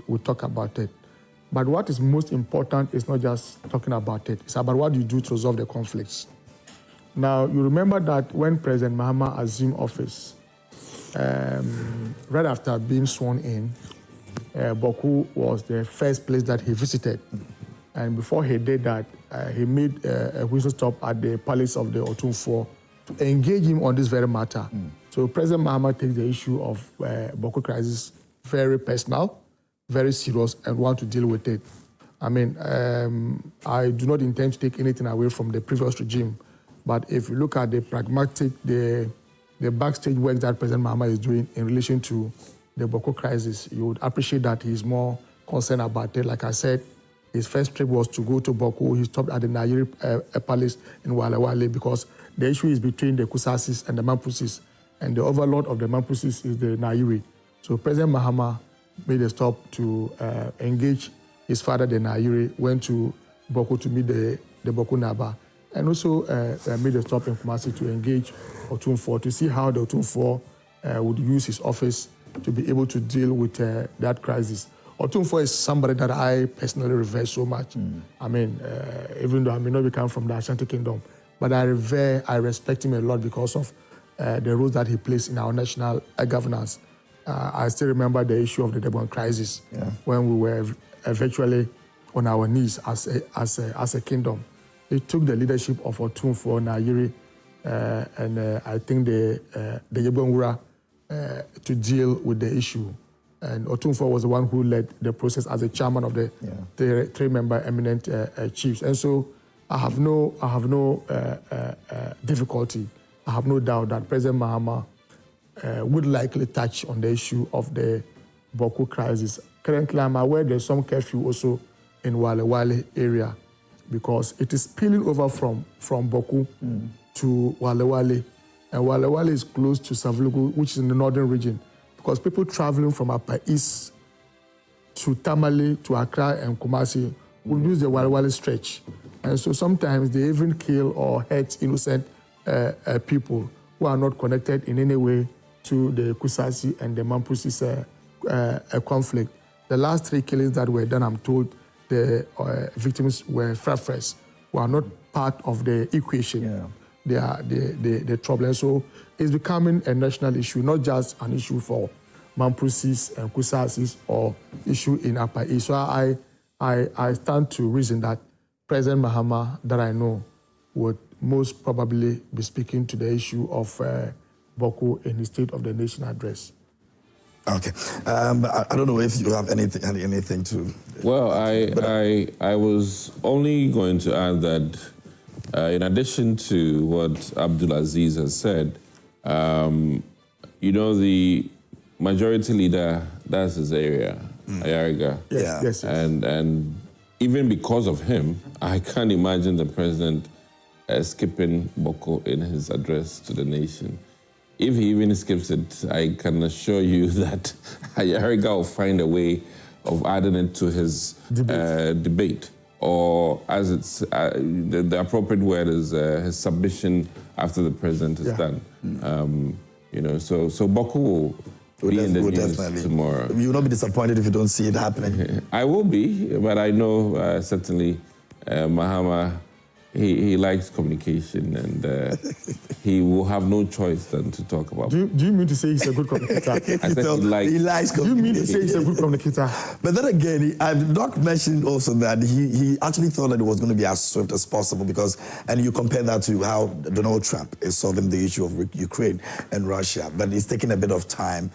would talk about it. But what is most important is not just talking about it. It's about what you do to resolve the conflicts. Now, you remember that when President Mahama assumed office, right after being sworn in, Boko was the first place that he visited. And before he did that, he made a whistle stop at the palace of the Otumfuo to engage him on this very matter. So President Mahama takes the issue of Boko crisis very personal, very serious, and want to deal with it. I mean, I do not intend to take anything away from the previous regime, but if you look at the pragmatic, the backstage work that President Mahama is doing in relation to the Boko crisis, you would appreciate that he's more concerned about it. Like I said, his first trip was to go to Boko. He stopped at the Nairi Palace in Walewale because the issue is between the Kusasis and the Mampusis, and the overlord of the Mampusis is the Nairi. So President Mahama made a stop to engage his father, the Nairi, went to Boko to meet the Boko Naba, and also made a stop in Kumasi to engage Otumfuo to see how the Otumfuo would use his office to be able to deal with that crisis. Otumfuo is somebody that I personally revere so much. I mean, even though I may not be come from the Ashanti Kingdom, but I respect him a lot because of the role that he plays in our national governance. I still remember the issue of the Debon crisis when we were virtually on our knees as a kingdom. It took the leadership of Otumfuo, Nairi, and I think the Yebonwura to deal with the issue. And Otunfo was the one who led the process as the chairman of the three-member eminent chiefs. And so I have no difficulty. I have no doubt that President Mahama would likely touch on the issue of the Boko crisis. Currently, I'm aware there's some curfew also in Wale area because it is spilling over from Boko to Wale. And Wale is close to Savlugu, which is in the northern region, because people traveling from Upper East to Tamale, to Accra and Kumasi will use the Wale stretch. And so sometimes they even kill or hurt innocent people who are not connected in any way to the Kusasi and the Mampusis conflict. The last 3 killings that were done, I'm told the victims were Frafres, who are not part of the equation. They are the trouble. And so it's becoming a national issue, not just an issue for Mampusis and Kusasis or issue in Upper East. So I stand to reason that President Mahama, that I know, would most probably be speaking to the issue of Boko in his State of the Nation address. Okay. I don't know if you have anything to... Well, I was only going to add that in addition to what Abdulaziz has said, you know, the majority leader, that's his area, Ayariga. Yes. And even because of him, I can't imagine the president skipping Boko in his address to the nation. If he even skips it, I can assure you that Ayariga will find a way of adding it to his debate. Or as it's, the appropriate word is his submission after the president is done. You know, so Boko will be in the news tomorrow. You will not be disappointed if you don't see it happening. I will be, but I know certainly Mahama, he likes communication and he will have no choice than to talk about it. Do you mean to say he's a good communicator? I said he likes communication. Do you mean to say he's a good communicator? But then again, I've not mentioned also that he actually thought that it was going to be as swift as possible because, and you compare that to how Donald Trump is solving the issue of Ukraine and Russia, but it's taking a bit of time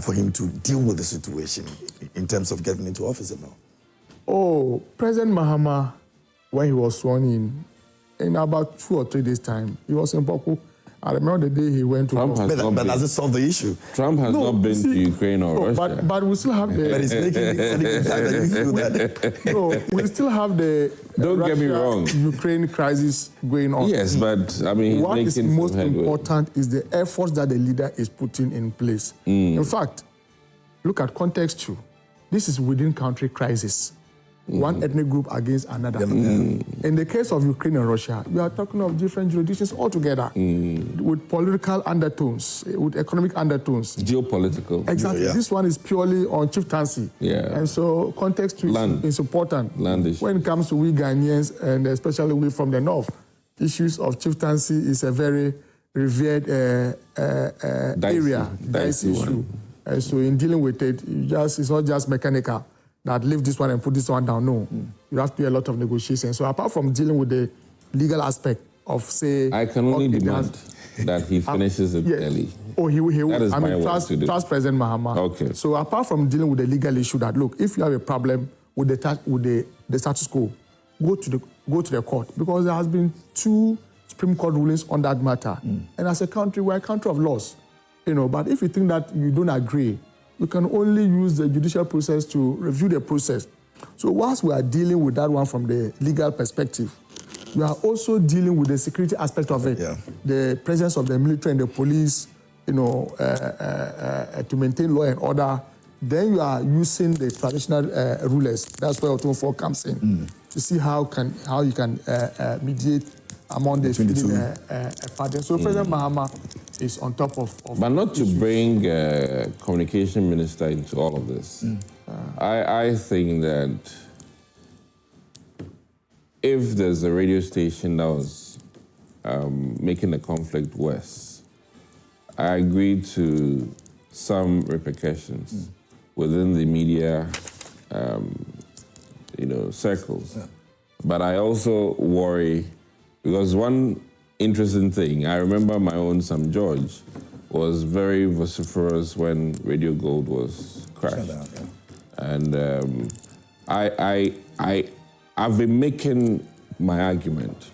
for him to deal with the situation in terms of getting into office and all. Oh, President Mahama, when he was sworn in about 2 or 3 days' time, he was in Boko. I remember the day he went to... But does it solve the issue? Trump has not been to Ukraine or Russia. But we still have the... But it's making that you feel that... No, we still have the... Don't get me wrong. Ukraine crisis going on. Yes, but I mean... What is most important is the efforts that the leader is putting in place. In fact, look at context too. This is within country crisis. One ethnic group against another. In the case of Ukraine and Russia, we are talking of different jurisdictions altogether, with political undertones, with economic undertones. Geopolitical. Exactly. This one is purely on chieftaincy. And so context is important. Land issue. When it comes to we Ghanaians, and especially we from the north, issues of chieftaincy is a very revered area, dicey issue. And so in dealing with it, it's not just mechanical. That lift this one and put this one down. No, you have to do a lot of negotiations. So apart from dealing with the legal aspect of, say... I can only demand that he finishes it early. Oh, he will. That is trust President Mahama. Okay. So apart from dealing with the legal issue that, look, if you have a problem with the status quo, go to the court, because there has been 2 Supreme Court rulings on that matter. And as a country, we're a country of laws. You know, but if you think that you don't agree, you can only use the judicial process to review the process. So whilst we are dealing with that one from the legal perspective, we are also dealing with the security aspect of it. The presence of the military and the police, you know, to maintain law and order. Then you are using the traditional rulers. That's where Otunfo comes in, to see how you can mediate among the two parties. So President Mahama is on top of but not to bring communication minister into all of this. I think that if there's a radio station that was making the conflict worse, I agree to some repercussions within the media, circles. But I also worry, because one interesting thing, I remember my own Sam George was very vociferous when Radio Gold was crashed. And I've been making my argument.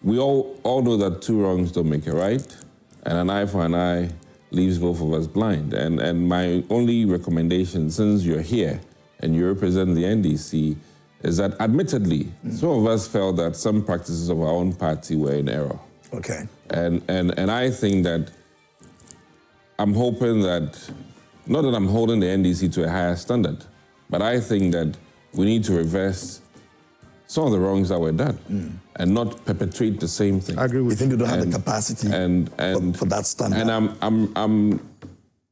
We all know that two wrongs don't make a right, and an eye for an eye leaves both of us blind. And my only recommendation, since you're here and you represent the NDC, is that admittedly, some of us felt that some practices of our own party were in error. Okay. And I think that I'm hoping that, not that I'm holding the NDC to a higher standard, but I think that we need to reverse some of the wrongs that were done and not perpetuate the same thing. I agree with you. You think you don't have the capacity for that standard? And I'm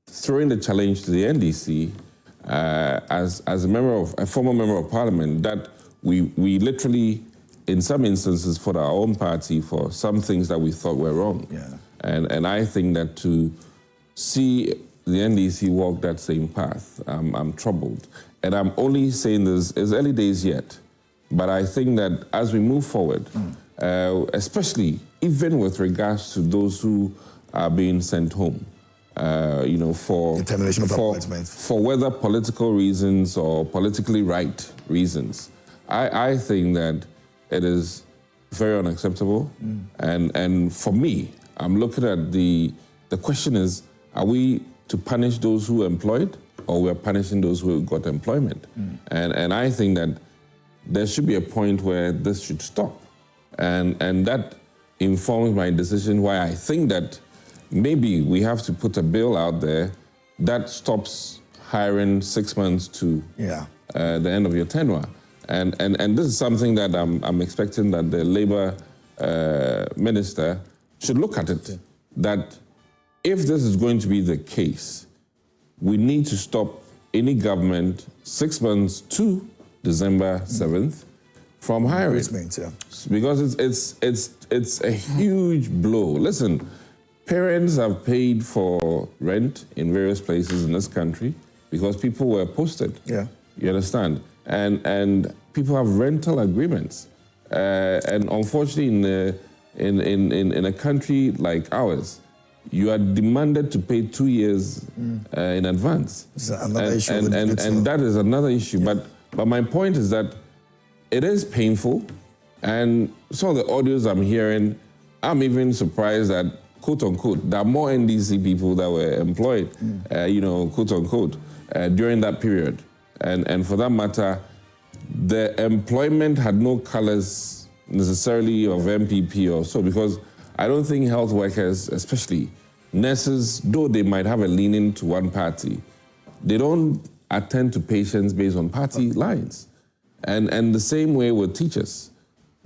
throwing the challenge to the NDC as a former member of parliament, that we literally, in some instances, fought our own party for some things that we thought were wrong. Yeah. And I think that to see the NDC walk that same path, I'm troubled. And I'm only saying this, it's early days yet, but I think that as we move forward, especially even with regards to those who are being sent home, for whether political reasons or politically right reasons, I think that it is very unacceptable. And for me, I'm looking at the question is, are we to punish those who are employed, or we are punishing those who got employment? And I think that there should be a point where this should stop. And that informs my decision why I think that maybe we have to put a bill out there that stops hiring 6 months to the end of your tenure. And this is something that I'm expecting that the Labour Minister should look at it. That if this is going to be the case, we need to stop any government 6 months to December 7th from hiring. Because it's a huge blow. Listen, parents have paid for rent in various places in this country because people were posted. Yeah. You understand? And people have rental agreements. And unfortunately, in a country like ours, you are demanded to pay 2 years in advance. Another issue. And that is another issue. Yeah. But my point is that it is painful. And some of the audios I'm hearing, I'm even surprised that, quote unquote, there are more NDC people that were employed, quote unquote, during that period. And for that matter, the employment had no colors necessarily of NPP or so, because I don't think health workers, especially nurses, though they might have a leaning to one party, they don't attend to patients based on party lines. And the same way with teachers.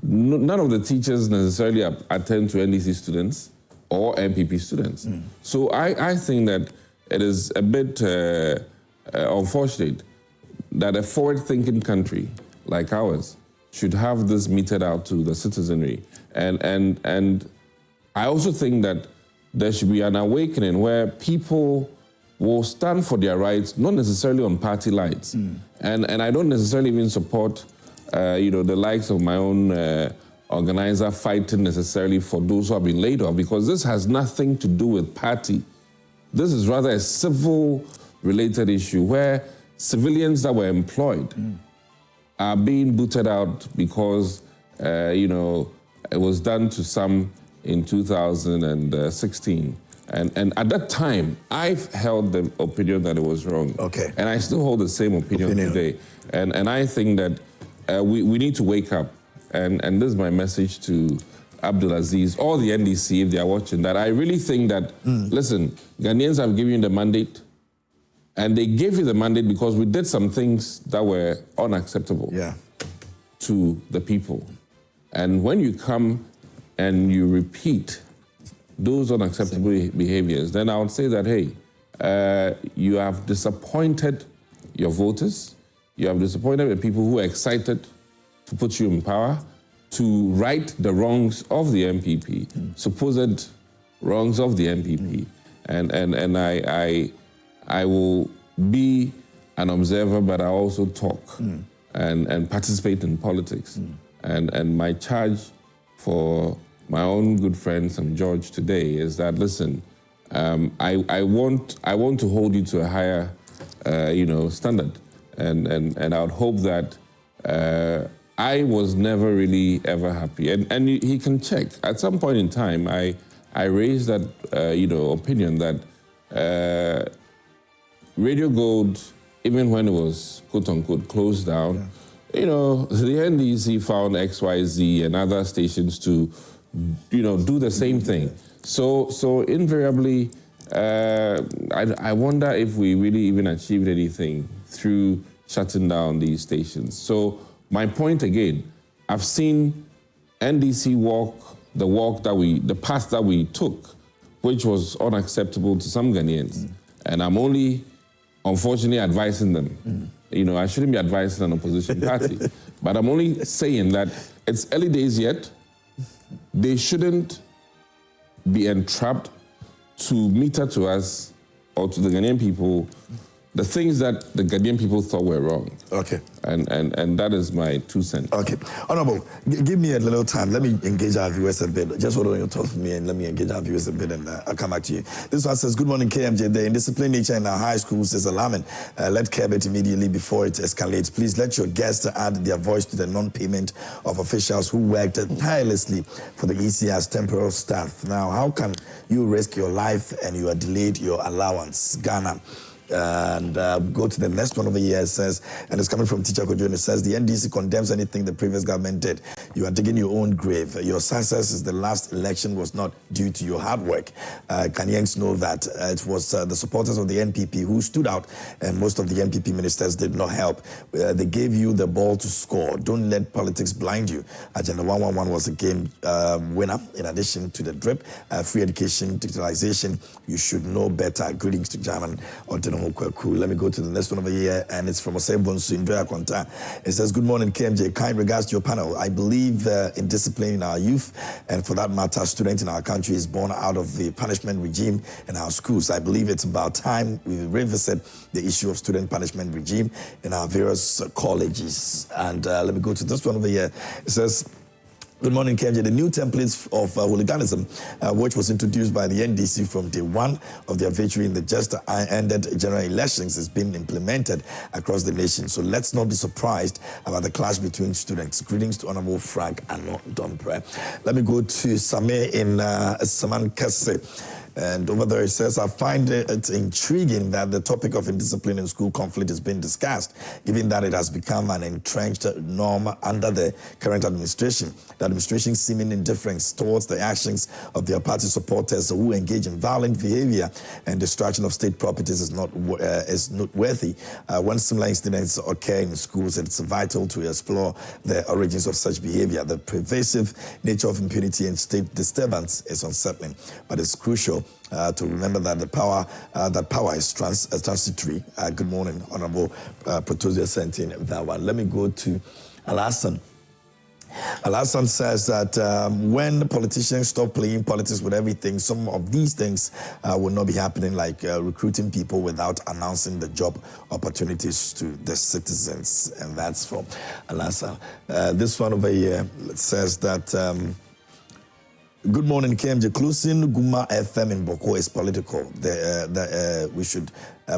None of the teachers necessarily attend to NDC students or NPP students. So I think that it is a bit unfortunate that a forward-thinking country like ours should have this meted out to the citizenry. And I also think that there should be an awakening where people will stand for their rights, not necessarily on party lines. And I don't necessarily even support, the likes of my own organizer fighting necessarily for those who have been laid off, because this has nothing to do with party. This is rather a civil-related issue where civilians that were employed are being booted out because, it was done to some in 2016. And at that time, I've held the opinion that it was wrong. Okay. And I still hold the same opinion today. And I think that we need to wake up. And this is my message to Abdulaziz, or the NDC, if they are watching, that I really think that, listen, Ghanaians have given you the mandate, and they gave you the mandate because we did some things that were unacceptable to the people. And when you come and you repeat those unacceptable behaviors, then I would say that, hey, you have disappointed your voters, you have disappointed the people who are excited to put you in power, to right the wrongs of the NPP, supposed wrongs of the NPP. And I will be an observer, but I also talk and participate in politics. And my charge for my own good friend, Sam George, today is that, listen, I want to hold you to a higher standard. And I would hope that I was never really ever happy. And he can check. At some point in time, I raised that, opinion that Radio Gold, even when it was quote-unquote closed down, the NDC found XYZ and other stations to, do the same thing. So invariably, I wonder if we really even achieved anything through shutting down these stations. So my point again, I've seen NDC walk the path that we took, which was unacceptable to some Ghanaians. And I'm only, unfortunately, advising them. I shouldn't be advising an opposition party, but I'm only saying that it's early days yet. They shouldn't be entrapped to meter to us or to the Ghanaian people the things that the Ghanaian people thought were wrong. Okay. And that is my 2 cents. Okay. Honorable, give me a little time. Let me engage our viewers a bit. Just hold on your thoughts for me and let me engage our viewers a bit and I'll come back to you. This one says, good morning, KMJ. The indisciplined nature in our high schools is alarming. Let curb it immediately before it escalates. Please let your guests add their voice to the non-payment of officials who worked tirelessly for the EC as temporary staff. Now, how can you risk your life and you are delayed your allowance? Ghana. And go to the next one over here. It says, and it's coming from Teacher Kojo, and it says, the NDC condemns anything the previous government did. You are digging your own grave. Your success is the last election was not due to your hard work. Ghanaians know that. It was the supporters of the NPP who stood out, and most of the NPP ministers did not help. They gave you the ball to score. Don't let politics blind you. Agenda 111 was a game winner. In addition to the drip, free education, digitalization, you should know better. Greetings to German. Let me go to the next one over here, and it's from Osebonsu in Konta. It says, good morning, KMJ. Kind regards to your panel. I believe in disciplining our youth, and for that matter, students in our country is born out of the punishment regime in our schools. I believe it's about time we revisit the issue of student punishment regime in our various colleges. And let me go to this one over here. It says, good morning, KMJ. The new templates of hooliganism, which was introduced by the NDC from day one of their victory in the just ended general elections, is being implemented across the nation. So let's not be surprised about the clash between students. Greetings to Honorable Frank and Dompre. Let me go to Samir in Samankase. And over there it says, I find it intriguing that the topic of indiscipline in school conflict is being discussed, given that it has become an entrenched norm under the current administration. The administration's seeming indifference towards the actions of their party supporters who engage in violent behavior and destruction of state properties is noteworthy. When similar incidents occur in schools, it's vital to explore the origins of such behavior. The pervasive nature of impunity and state disturbance is unsettling, but it's crucial to remember that the power is transitory. Good morning, Honorable Protozia Sentin. That one. Let me go to Alassane. Alassane says that when the politicians stop playing politics with everything, some of these things will not be happening, like recruiting people without announcing the job opportunities to the citizens. And that's from Alassane. This one over here says that good morning, KMJ. Closing Guma FM in Boko is political. We should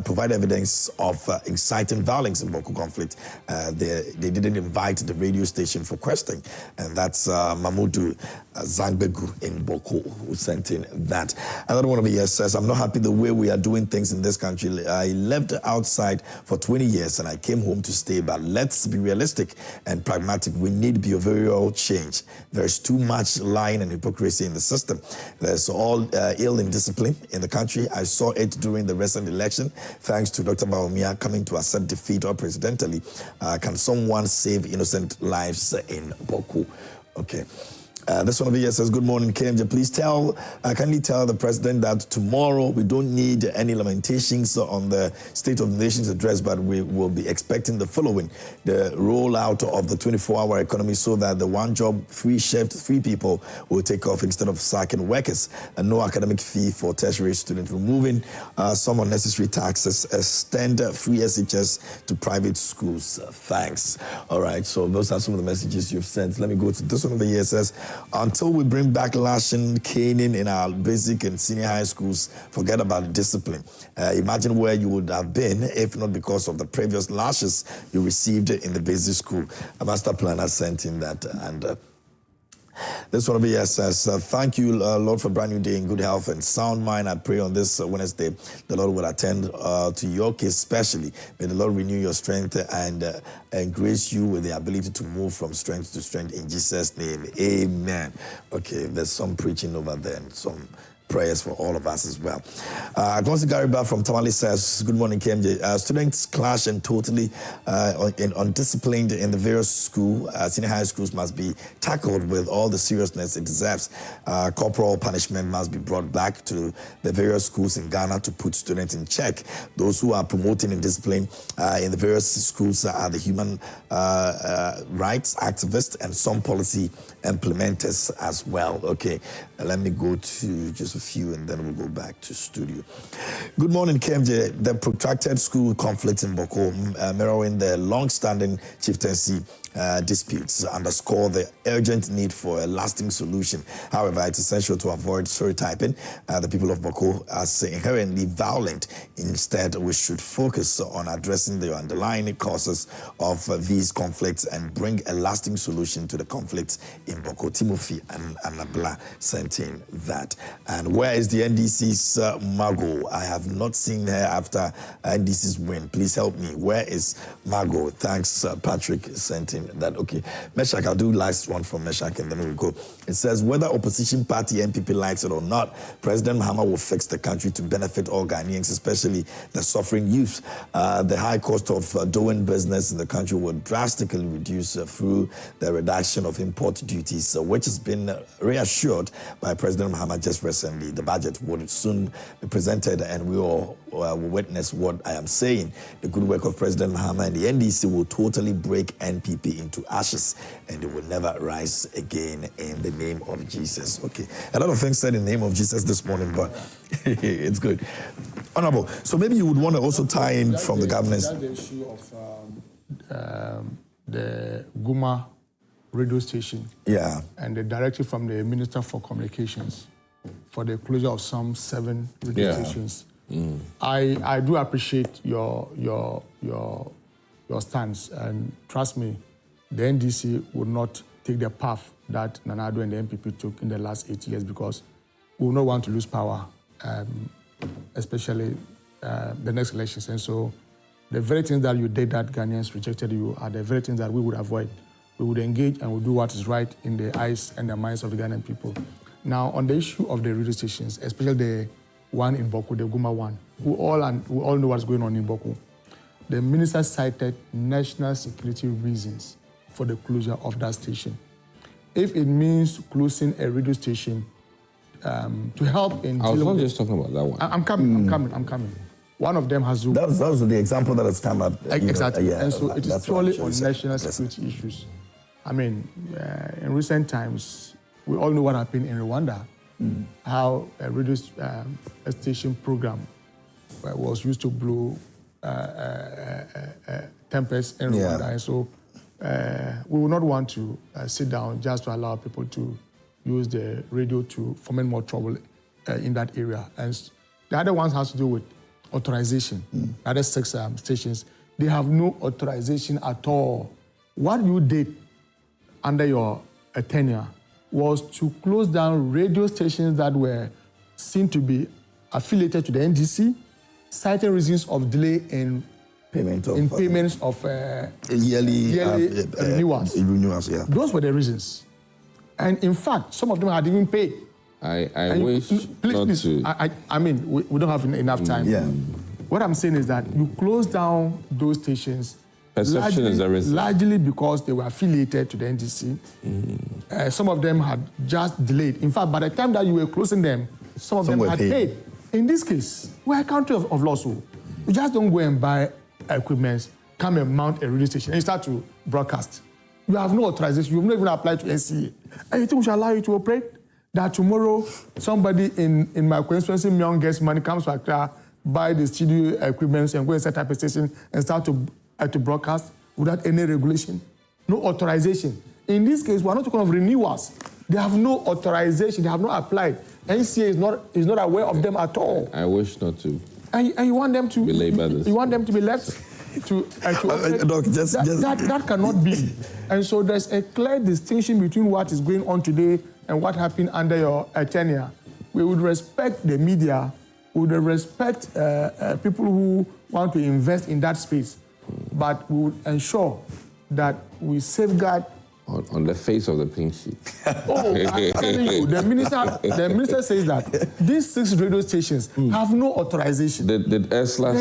provide evidence of inciting violence in Boko conflict. They didn't invite the radio station for questioning, and that's Mamudu Zangbegu in Boko who sent in that. Another one of you says, I'm not happy the way we are doing things in this country. I lived outside for 20 years and I came home to stay, but let's be realistic and pragmatic. We need behavioral change. There's too much lying and hypocrisy in the system. There's all ill indiscipline in the country. I saw it during the recent election. Thanks to Dr. Bawumia coming to accept defeat or presidentially. Can someone save innocent lives in Boko? Okay. This one over here says, good morning, KMJ. Please kindly tell the president that tomorrow we don't need any lamentations on the State of the Nation's address, but we will be expecting the following: the rollout of the 24-hour economy so that the one job, free shift, 3 people will take off instead of sacking workers, and no academic fee for tertiary students, removing some unnecessary taxes, extend free SHS to private schools. Thanks. All right, so those are some of the messages you've sent. Let me go to this one over here. It says, until we bring back lashing, caning in our basic and senior high schools, forget about discipline. Imagine where you would have been if not because of the previous lashes you received in the basic school. A master planner sent in that, and this one over here says, thank you, Lord, for a brand new day in good health and sound mind. I pray on this Wednesday, the Lord will attend to your case especially. May the Lord renew your strength and grace you with the ability to move from strength to strength in Jesus' name. Amen. Okay, there's some preaching over there and some prayers for all of us as well. Gonsi Gariba from Tamale says, good morning, KMJ. Students clash and totally undisciplined in the various school. Senior high schools must be tackled with all the seriousness it deserves. Corporal punishment must be brought back to the various schools in Ghana to put students in check. Those who are promoting indiscipline in the various schools are the human rights activists and some policy implementers as well. Okay, let me go to just a few and then we'll go back to studio. Good morning, KMJ. The protracted school conflict in Boko, mirroring the long-standing chieftaincy disputes, underscore the urgent need for a lasting solution. However, it's essential to avoid stereotyping the people of Boko as inherently violent. Instead, we should focus on addressing the underlying causes of these conflicts and bring a lasting solution to the conflicts in Boko. Timothy and Anabla sent in that. And where is the NDC's Margot? I have not seen her after NDC's win. Please help me. Where is Margot? Thanks, Patrick sent in that. Okay, Meshach, I'll do last one from Meshach and then we'll go. It says, whether opposition party NPP likes it or not, President Mahama will fix the country to benefit all Ghanaians, especially the suffering youth. The high cost of doing business in the country will drastically reduce through the reduction of import duties, which has been reassured by President Mahama just recently. The budget will soon be presented and we all will witness what I am saying. The good work of President Mahama and the NDC will totally break NPP into ashes and it will never rise again in the name of Jesus. Okay, a lot of things said in the name of Jesus this morning, but it's good. Honorable, so maybe you would want to also tie in from the governance. That's the issue of the Guma radio station. Yeah. And the directive from the Minister for Communications for the closure of some 7 radio stations. Mm. I do appreciate your stance, and trust me, the NDC would not take the path that Nana Addo and the NPP took in the last 8 years, because we will not want to lose power, especially the next elections. And so the very things that you did that Ghanaians rejected you are the very things that we would avoid. We would engage and we'll do what is right in the eyes and the minds of the Ghanaian people. Now, on the issue of the radio stations, especially the one in Boku, the Guma one, we all know what's going on in Boku. The minister cited national security reasons for the closure of that station. If it means closing a radio station to help in... I was not just talking about that one. I'm coming. One of them has... That was the example that has come up. Exactly. And so it is purely on national security issues. I mean, in recent times, we all know what happened in Rwanda, how a radio station program was used to blow tempests in Rwanda. And so we will not want to sit down just to allow people to use the radio to foment more trouble in that area. And the other ones has to do with authorization. The other 6 stations, they have no authorization at all. What you did under your tenure was to close down radio stations that were seen to be affiliated to the NDC, citing reasons of delay in payments of yearly renewals. Yeah. Those were the reasons. And in fact, some of them had even paid. I wish not to. I mean, we don't have enough time. Yeah. What I'm saying is that you close down those stations largely because they were affiliated to the NDC. Some of them had just delayed. In fact, by the time that you were closing them, some of them had paid. In this case, we're a country of laws. You just don't go and buy equipment, come and mount a radio station, and start to broadcast. You have no authorization. You've not even applied to NCA. And you think we shall allow you to operate? That tomorrow, somebody in my constituency, Myong, gets money, comes to Accra, buy the studio equipment and go and set up a station and start to broadcast without any regulation, no authorization. In this case, we're not talking of renewals. They have no authorization. They have not applied. NCA is not aware of them at all. I wish not to. And you want them to belabor this. You want them to be left to Doc, that cannot be. And so there's a clear distinction between what is going on today and what happened under your tenure. We would respect the media. We would respect people who want to invest in that space, but we would ensure that we safeguard. On the face of the pink sheet. Oh, I'm telling you, the minister says that these 6 radio stations have no authorization. Did Esla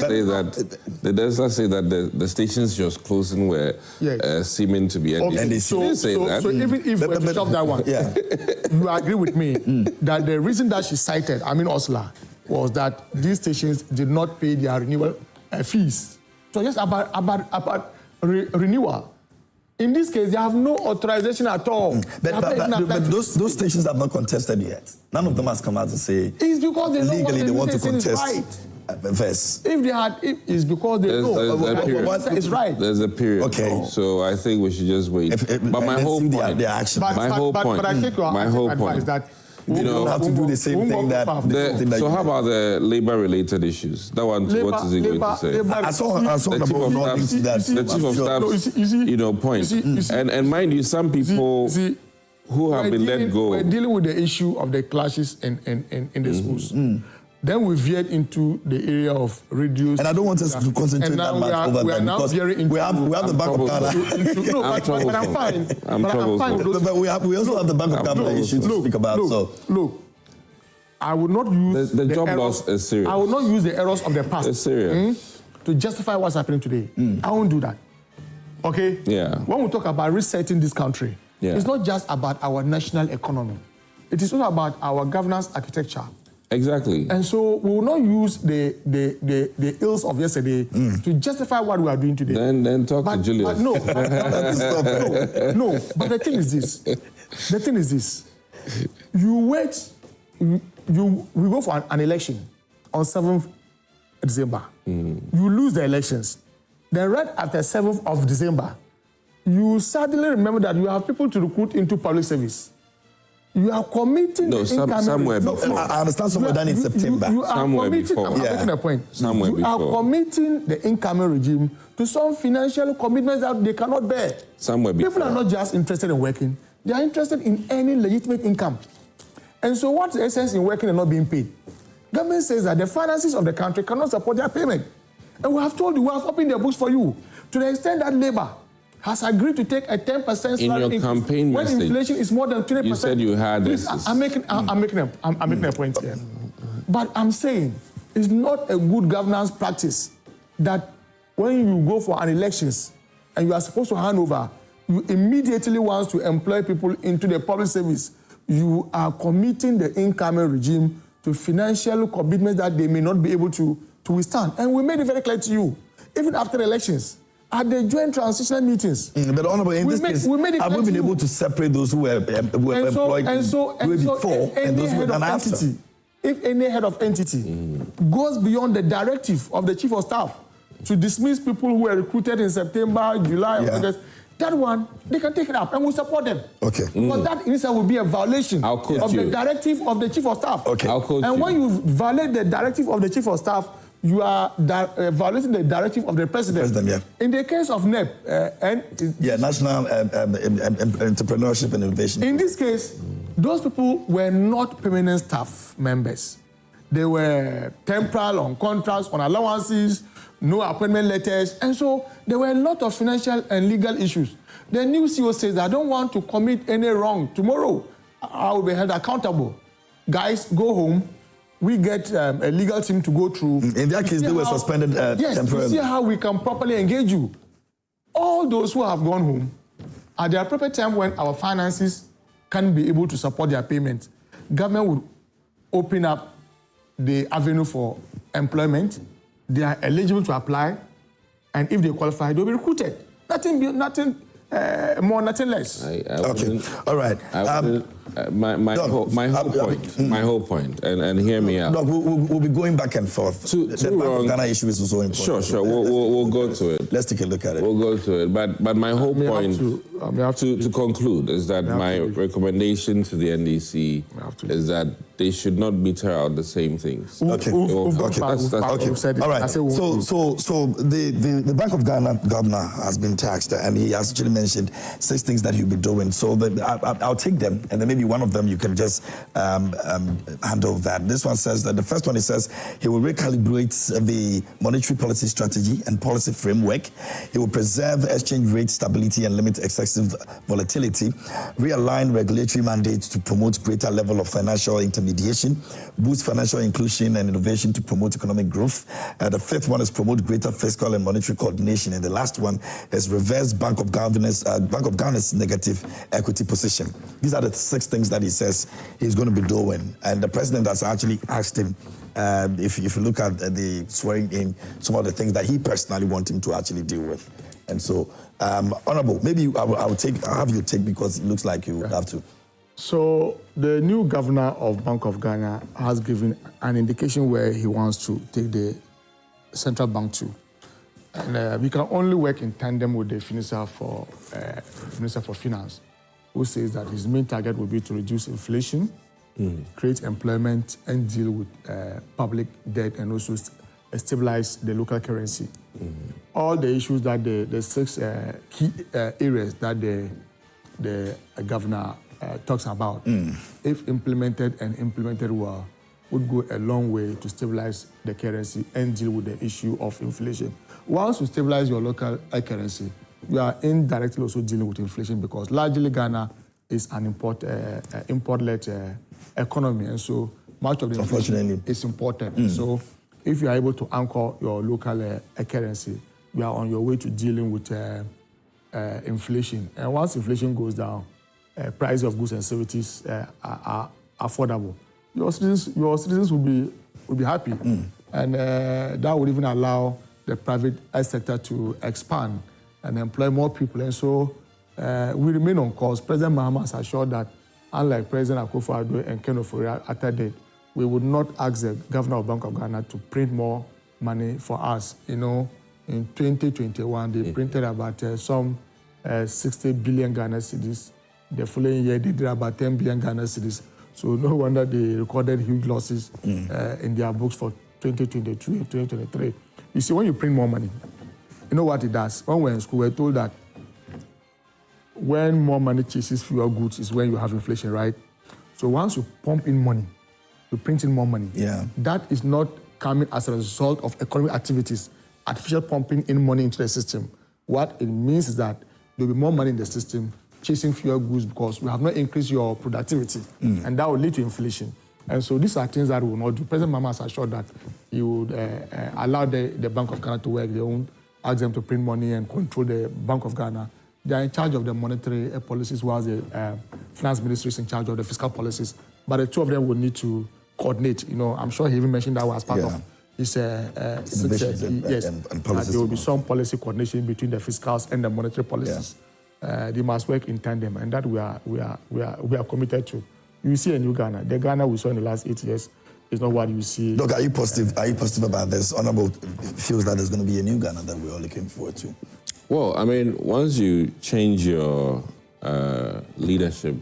say that the stations just closing were seeming to be NDC? Okay. So even if we to stop that one, you agree with me that the reason that she cited, Osla, was that these stations did not pay their renewal fees. So just about renewal. In this case, they have no authorization at all. But those stations have not contested yet. None of them has come out to say it's because they legally they want to contest. If they had, it's because they know it's right. There's a period. Okay. So I think we should just wait. But my whole point. But I take your advice that we don't have to do the same thing that. So how about the labor-related issues? That one, what is he going to say? I saw the chief of staff, point. And mind you, some people who have been let go. We're dealing with the issue of the clashes in the schools. Then we veered into the area of radios. And I don't want us to concentrate that much over that because we have the Bank of Ghana. But I'm fine. But we also have the Bank of Ghana issue to speak about. Look, I would not use the job loss is serious. I will not use the errors of the past. It's serious. To justify what's happening today. I won't do that. Okay? Yeah. When we talk about resetting this country, it's not just about our national economy. It is also about our governance architecture. Exactly. And so we will not use the ills of yesterday to justify what we are doing today. Then talk to Julius. But no, but the thing is this. You wait, we go for an election on 7th December. You lose the elections. Then right after 7th of December, you suddenly remember that you have people to recruit into public service. You are committing somewhere before. I understand somewhere done in September. You are committing. I'm making a point. Somewhere you are committing the incoming regime to some financial commitments that they cannot bear. Somewhere before. People are not just interested in working; they are interested in any legitimate income. And so, what's the essence in working and not being paid? Government says that the finances of the country cannot support their payment, and we have told you, we have opened the books for you to the extent that labor has agreed to take a 10% salary in your campaign when message, inflation is more than 20%. You said you had this. I'm making a point here. But I'm saying it's not a good governance practice that when you go for an elections and you are supposed to hand over, you immediately want to employ people into the public service. You are committing the incoming regime to financial commitments that they may not be able to withstand. And we made it very clear to you, even after elections, at the joint transitional meetings. But Honorable, in this case, have we been able to separate those who were employed before and those who were done after? If any head of entity goes beyond the directive of the Chief of Staff to dismiss people who were recruited in September, July, August, that one, they can take it up and we'll support them. Okay. But that in itself will be a violation of the directive of the Chief of Staff. Okay. And when you violate the directive of the Chief of Staff, you are violating the directive of the president. In the case of NEP, National Entrepreneurship and Innovation. In this case, those people were not permanent staff members. They were temporal, on contracts, on allowances, no appointment letters, and so there were a lot of financial and legal issues. The new CEO says, I don't want to commit any wrong. Tomorrow, I will be held accountable. Guys, go home. We get a legal team to go through. In that case, they were suspended temporarily. See how we can properly engage you. All those who have gone home, at the appropriate time when our finances can be able to support their payments, government would open up the avenue for employment. They are eligible to apply, and if they qualify, they'll be recruited. Nothing more, nothing less. Okay, all right. My whole point, and hear me out. Look, we'll be going back and forth. The Bank of Ghana issue is also important. Sure. We'll go to it. Let's take a look at it. We'll go to it. But my whole point to conclude is that my recommendation to the NDC is that they should not meter out the same things. Okay. All right. So the Bank of Ghana governor has been taxed, and he has actually mentioned 6 things that he'll be doing. So I'll take them, and then maybe one of them you can just handle that. This one says that the first one, it says he will recalibrate the monetary policy strategy and policy framework. He will preserve exchange rate stability and limit excessive volatility, realign regulatory mandates to promote greater level of financial intermediation, boost financial inclusion and innovation to promote economic growth. The 5th one is promote greater fiscal and monetary coordination, and the last one is reverse Bank of Ghana's negative equity position. These are the 6 things that he says he's going to be doing, and the president has actually asked him if you look at the swearing in, some of the things that he personally wants him to actually deal with. And so, Honorable, maybe I'll have you take, because it looks like you have to. So the new governor of Bank of Ghana has given an indication where he wants to take the central bank to. And we can only work in tandem with the Minister for Finance, who says that his main target will be to reduce inflation, create employment, and deal with public debt, and also stabilize the local currency. All the issues that the 6 key areas that the governor talks about, if implemented well, would go a long way to stabilize the currency and deal with the issue of inflation. Once you stabilize your local currency, you are indirectly also dealing with inflation, because largely Ghana is an import-led economy, and so much of the inflation is imported. So if you are able to anchor your local currency, you are on your way to dealing with inflation. And once inflation goes down, price of goods and services are affordable. Your citizens will be happy, and that would even allow the private sector to expand and employ more people. And so we remain on course. President Mahama has assured that, unlike President Akufo-Addo and Ken Ofori-Atta, we would not ask the governor of Bank of Ghana to print more money for us. You know, in 2021, they printed about some 60 billion Ghana cedis. The following year, they did about 10 billion Ghana cedis. So no wonder they recorded huge losses in their books for 2022 and 2023. You see, when you print more money, you know what it does? When we're in school, we're told that when more money chases fewer goods is when you have inflation, right? So once you pump in money, you print in more money. That is not coming as a result of economic activities, artificial pumping in money into the system. What it means is that there will be more money in the system chasing fewer goods, because we have not increased your productivity, and that will lead to inflation. And so these are things that we will not do. President Mahama has assured that he would allow the Bank of Ghana to work. They won't ask them to print money and control the Bank of Ghana. They are in charge of the monetary policies, whilst the finance ministry is in charge of the fiscal policies. But the two of them will need to coordinate. You know, I'm sure he even mentioned that as part of his and policies. There will be some policy coordination between the fiscals and the monetary policies. They must work in tandem, and that we are committed to. You see a new Ghana. The Ghana we saw in the last 8 years is not what you see. Look, are you positive? Are you positive about this? Honorable feels that there's going to be a new Ghana that we're all looking forward to. Well, I mean, once you change your leadership,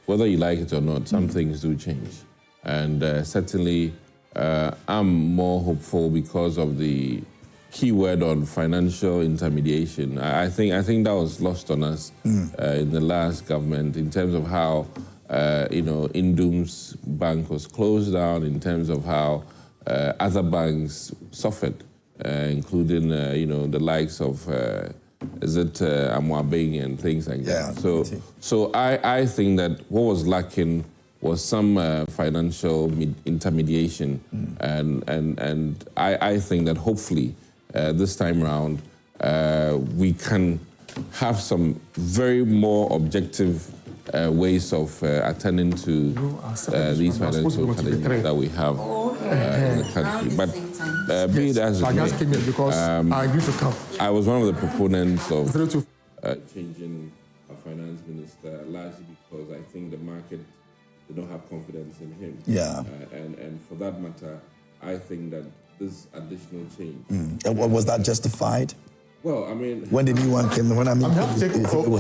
whether you like it or not, some things do change. And certainly, I'm more hopeful because of the keyword on financial intermediation. I think that was lost on us in the last government, in terms of how Indum's bank was closed down, in terms of how other banks suffered, including the likes of Amwabeng and things like that. So I think that what was lacking was some financial intermediation, and I think that hopefully this time around we can have some very more objective ways of attending to these financial challenges that we have in the country. But be it as it may, I just came here because I agreed to come. I was one of the proponents of changing our finance minister, largely because I think the market, they don't have confidence in him. Yeah. And for that matter, I think that this additional change. And was that justified? Well, I mean, when the new one came, it was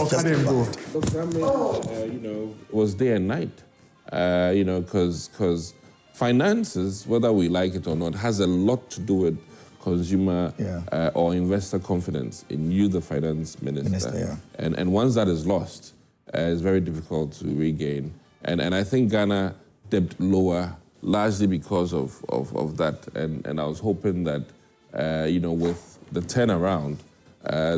justified. Look, I mean, it was day and night. Because finances, whether we like it or not, has a lot to do with consumer or investor confidence in you, the finance minister. And once that is lost, it's very difficult to regain. And I think Ghana dipped lower largely because of that. And I was hoping that, with the turnaround,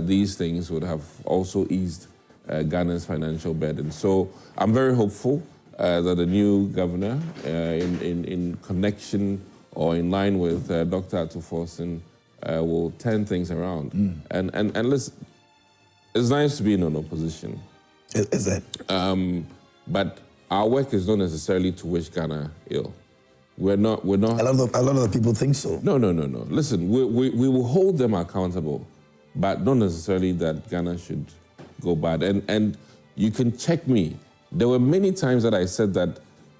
these things would have also eased Ghana's financial burden. So I'm very hopeful that the new governor, in connection or in line with Dr. Atto will turn things around. And listen, it's nice to be in an opposition. Is it? But our work is not necessarily to wish Ghana ill. We're not. A lot of the people think so. No. Listen, we will hold them accountable, but not necessarily that Ghana should go bad. And you can check me. There were many times that I said that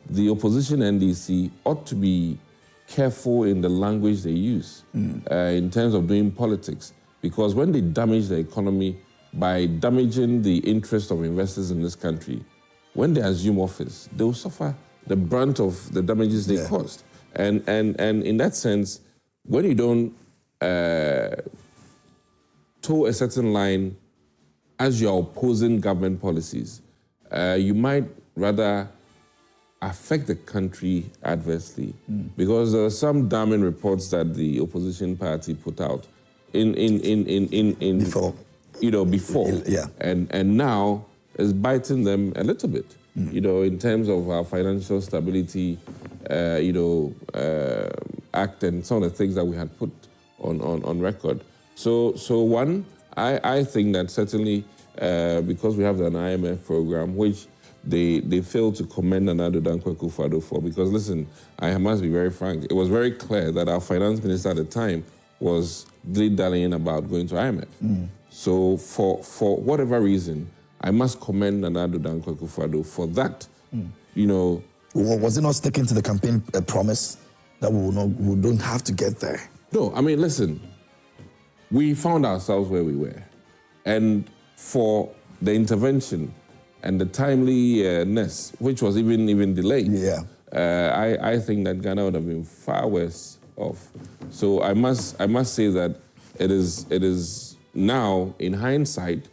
the opposition NDC ought to be careful in the language they use in terms of doing politics. Because when they damage the economy by damaging the interest of investors in this country, when they assume office, they will suffer the brunt of the damages they caused. And in that sense, when you don't toe a certain line as you're opposing government policies, you might rather affect the country adversely, because there are some damning reports that the opposition party put out before, and now is biting them a little bit, in terms of our financial stability, act and some of the things that we had put on record. So one, I think that certainly. Because we have an IMF program, which they failed to commend Addo Kissi for. Because listen, I must be very frank, it was very clear that our finance minister at the time was dilly-dallying about going to IMF. So for whatever reason, I must commend Addo Kissi for that. Was it not sticking to the campaign promise that we don't have to get there? No, I mean, listen, we found ourselves where we were. And for the intervention and the timeliness, which was even delayed, I think that Ghana would have been far worse off. So I must say that it is now, in hindsight,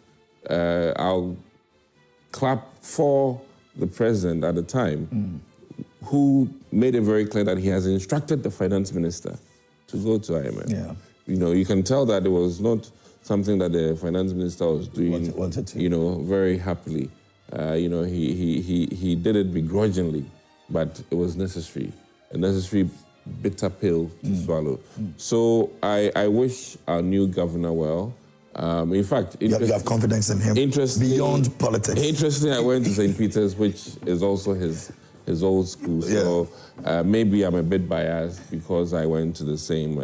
I'll clap for the president at the time, who made it very clear that he has instructed the finance minister to go to IMF. You can tell that it was not something that the finance minister was doing, wanted to. Very happily. He did it begrudgingly, but it was necessary, a necessary bitter pill to swallow. So I wish our new governor well. In fact, you have confidence in him beyond politics. Interestingly, I went to St. Peter's, which is also his old school. So maybe I'm a bit biased because I went to the same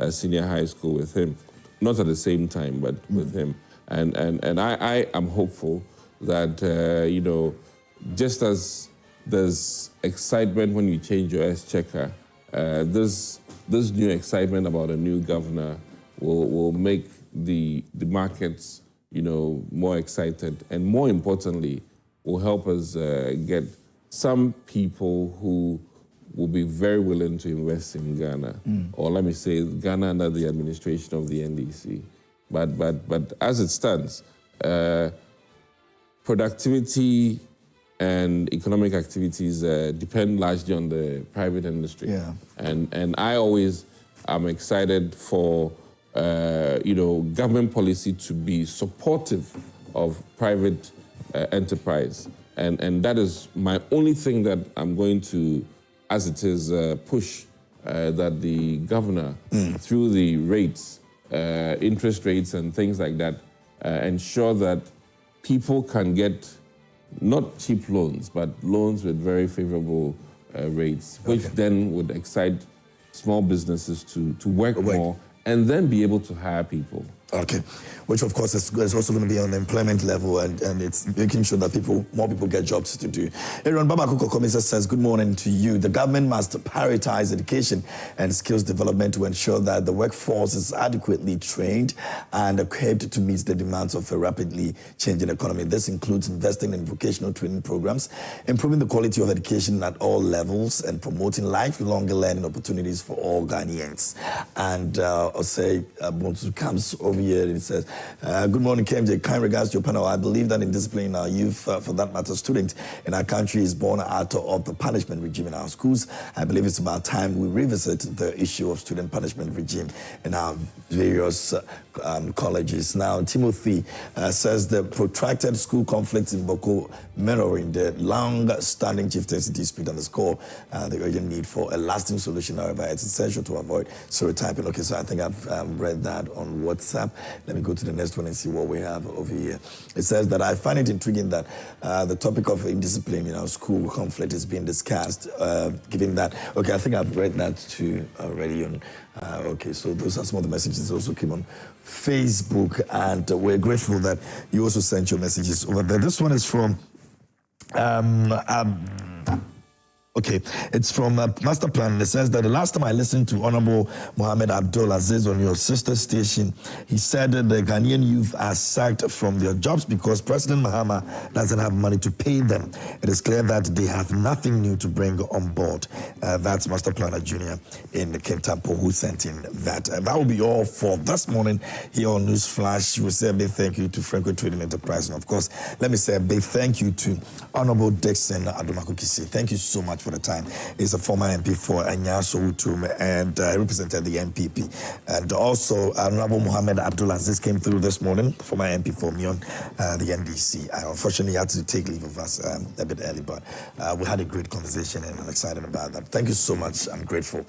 senior high school with him. Not at the same time, but with him. And I am hopeful that, just as there's excitement when you change your exchequer, this new excitement about a new governor will make the markets, more excited, and more importantly, will help us get some people who will be very willing to invest in Ghana, or let me say Ghana under the administration of the NDC. But as it stands, productivity and economic activities depend largely on the private industry. And I always am excited for government policy to be supportive of private enterprise. And that is my only thing that I'm going to, as it is, push that the governor, through the rates, interest rates and things like that, ensure that people can get not cheap loans, but loans with very favorable rates, which then would excite small businesses to work more and then be able to hire people. Okay, which of course is also going to be on the employment level, and it's making sure that more people get jobs to do. Aaron Babako Komisa says, good morning to you. The government must prioritize education and skills development to ensure that the workforce is adequately trained and equipped to meet the demands of a rapidly changing economy. This includes investing in vocational training programs, improving the quality of education at all levels, and promoting lifelong learning opportunities for all Ghanaians. And I'll say, Bonsu comes over here and he says, good morning, KMJ. Kind regards to your panel. I believe that in disciplining our youth, for that matter, students in our country is born out of the punishment regime in our schools. I believe it's about time we revisit the issue of student punishment regime in our various colleges. Now, Timothy says the protracted school conflicts in Boko mirroring the long-standing chieftaincy dispute underscore the urgent need for a lasting solution. However, it's essential to avoid stereotyping. Okay, so I think I've read that on WhatsApp. Let me go to the next one and see what we have over here. It says that I find it intriguing that the topic of indiscipline in our school conflict is being discussed, given that, okay, I think I've read that too already on, okay, so those are some of the messages that also came on Facebook, and we're grateful that you also sent your messages over there. This one is from okay, it's from Master Plan. It says that the last time I listened to Honorable Mohammed Abdul Aziz on your sister station, he said that the Ghanaian youth are sacked from their jobs because President Mahama doesn't have money to pay them. It is clear that they have nothing new to bring on board. That's Master Planner Jr. in Kintampo who sent in that. That will be all for this morning here on News Flash. We say a big thank you to Franco Trading Enterprise. And of course, let me say a big thank you to Honorable Dickson Adomako Kissi. Thank you so much for the time. He's a former MP for Anyaso Utum and represented the NPP. And also, Honorable Mohammed Abdul Aziz came through this morning, former MP for Mion, the NDC. I unfortunately had to take leave of us a bit early, but we had a great conversation and I'm excited about that. Thank you so much. I'm grateful.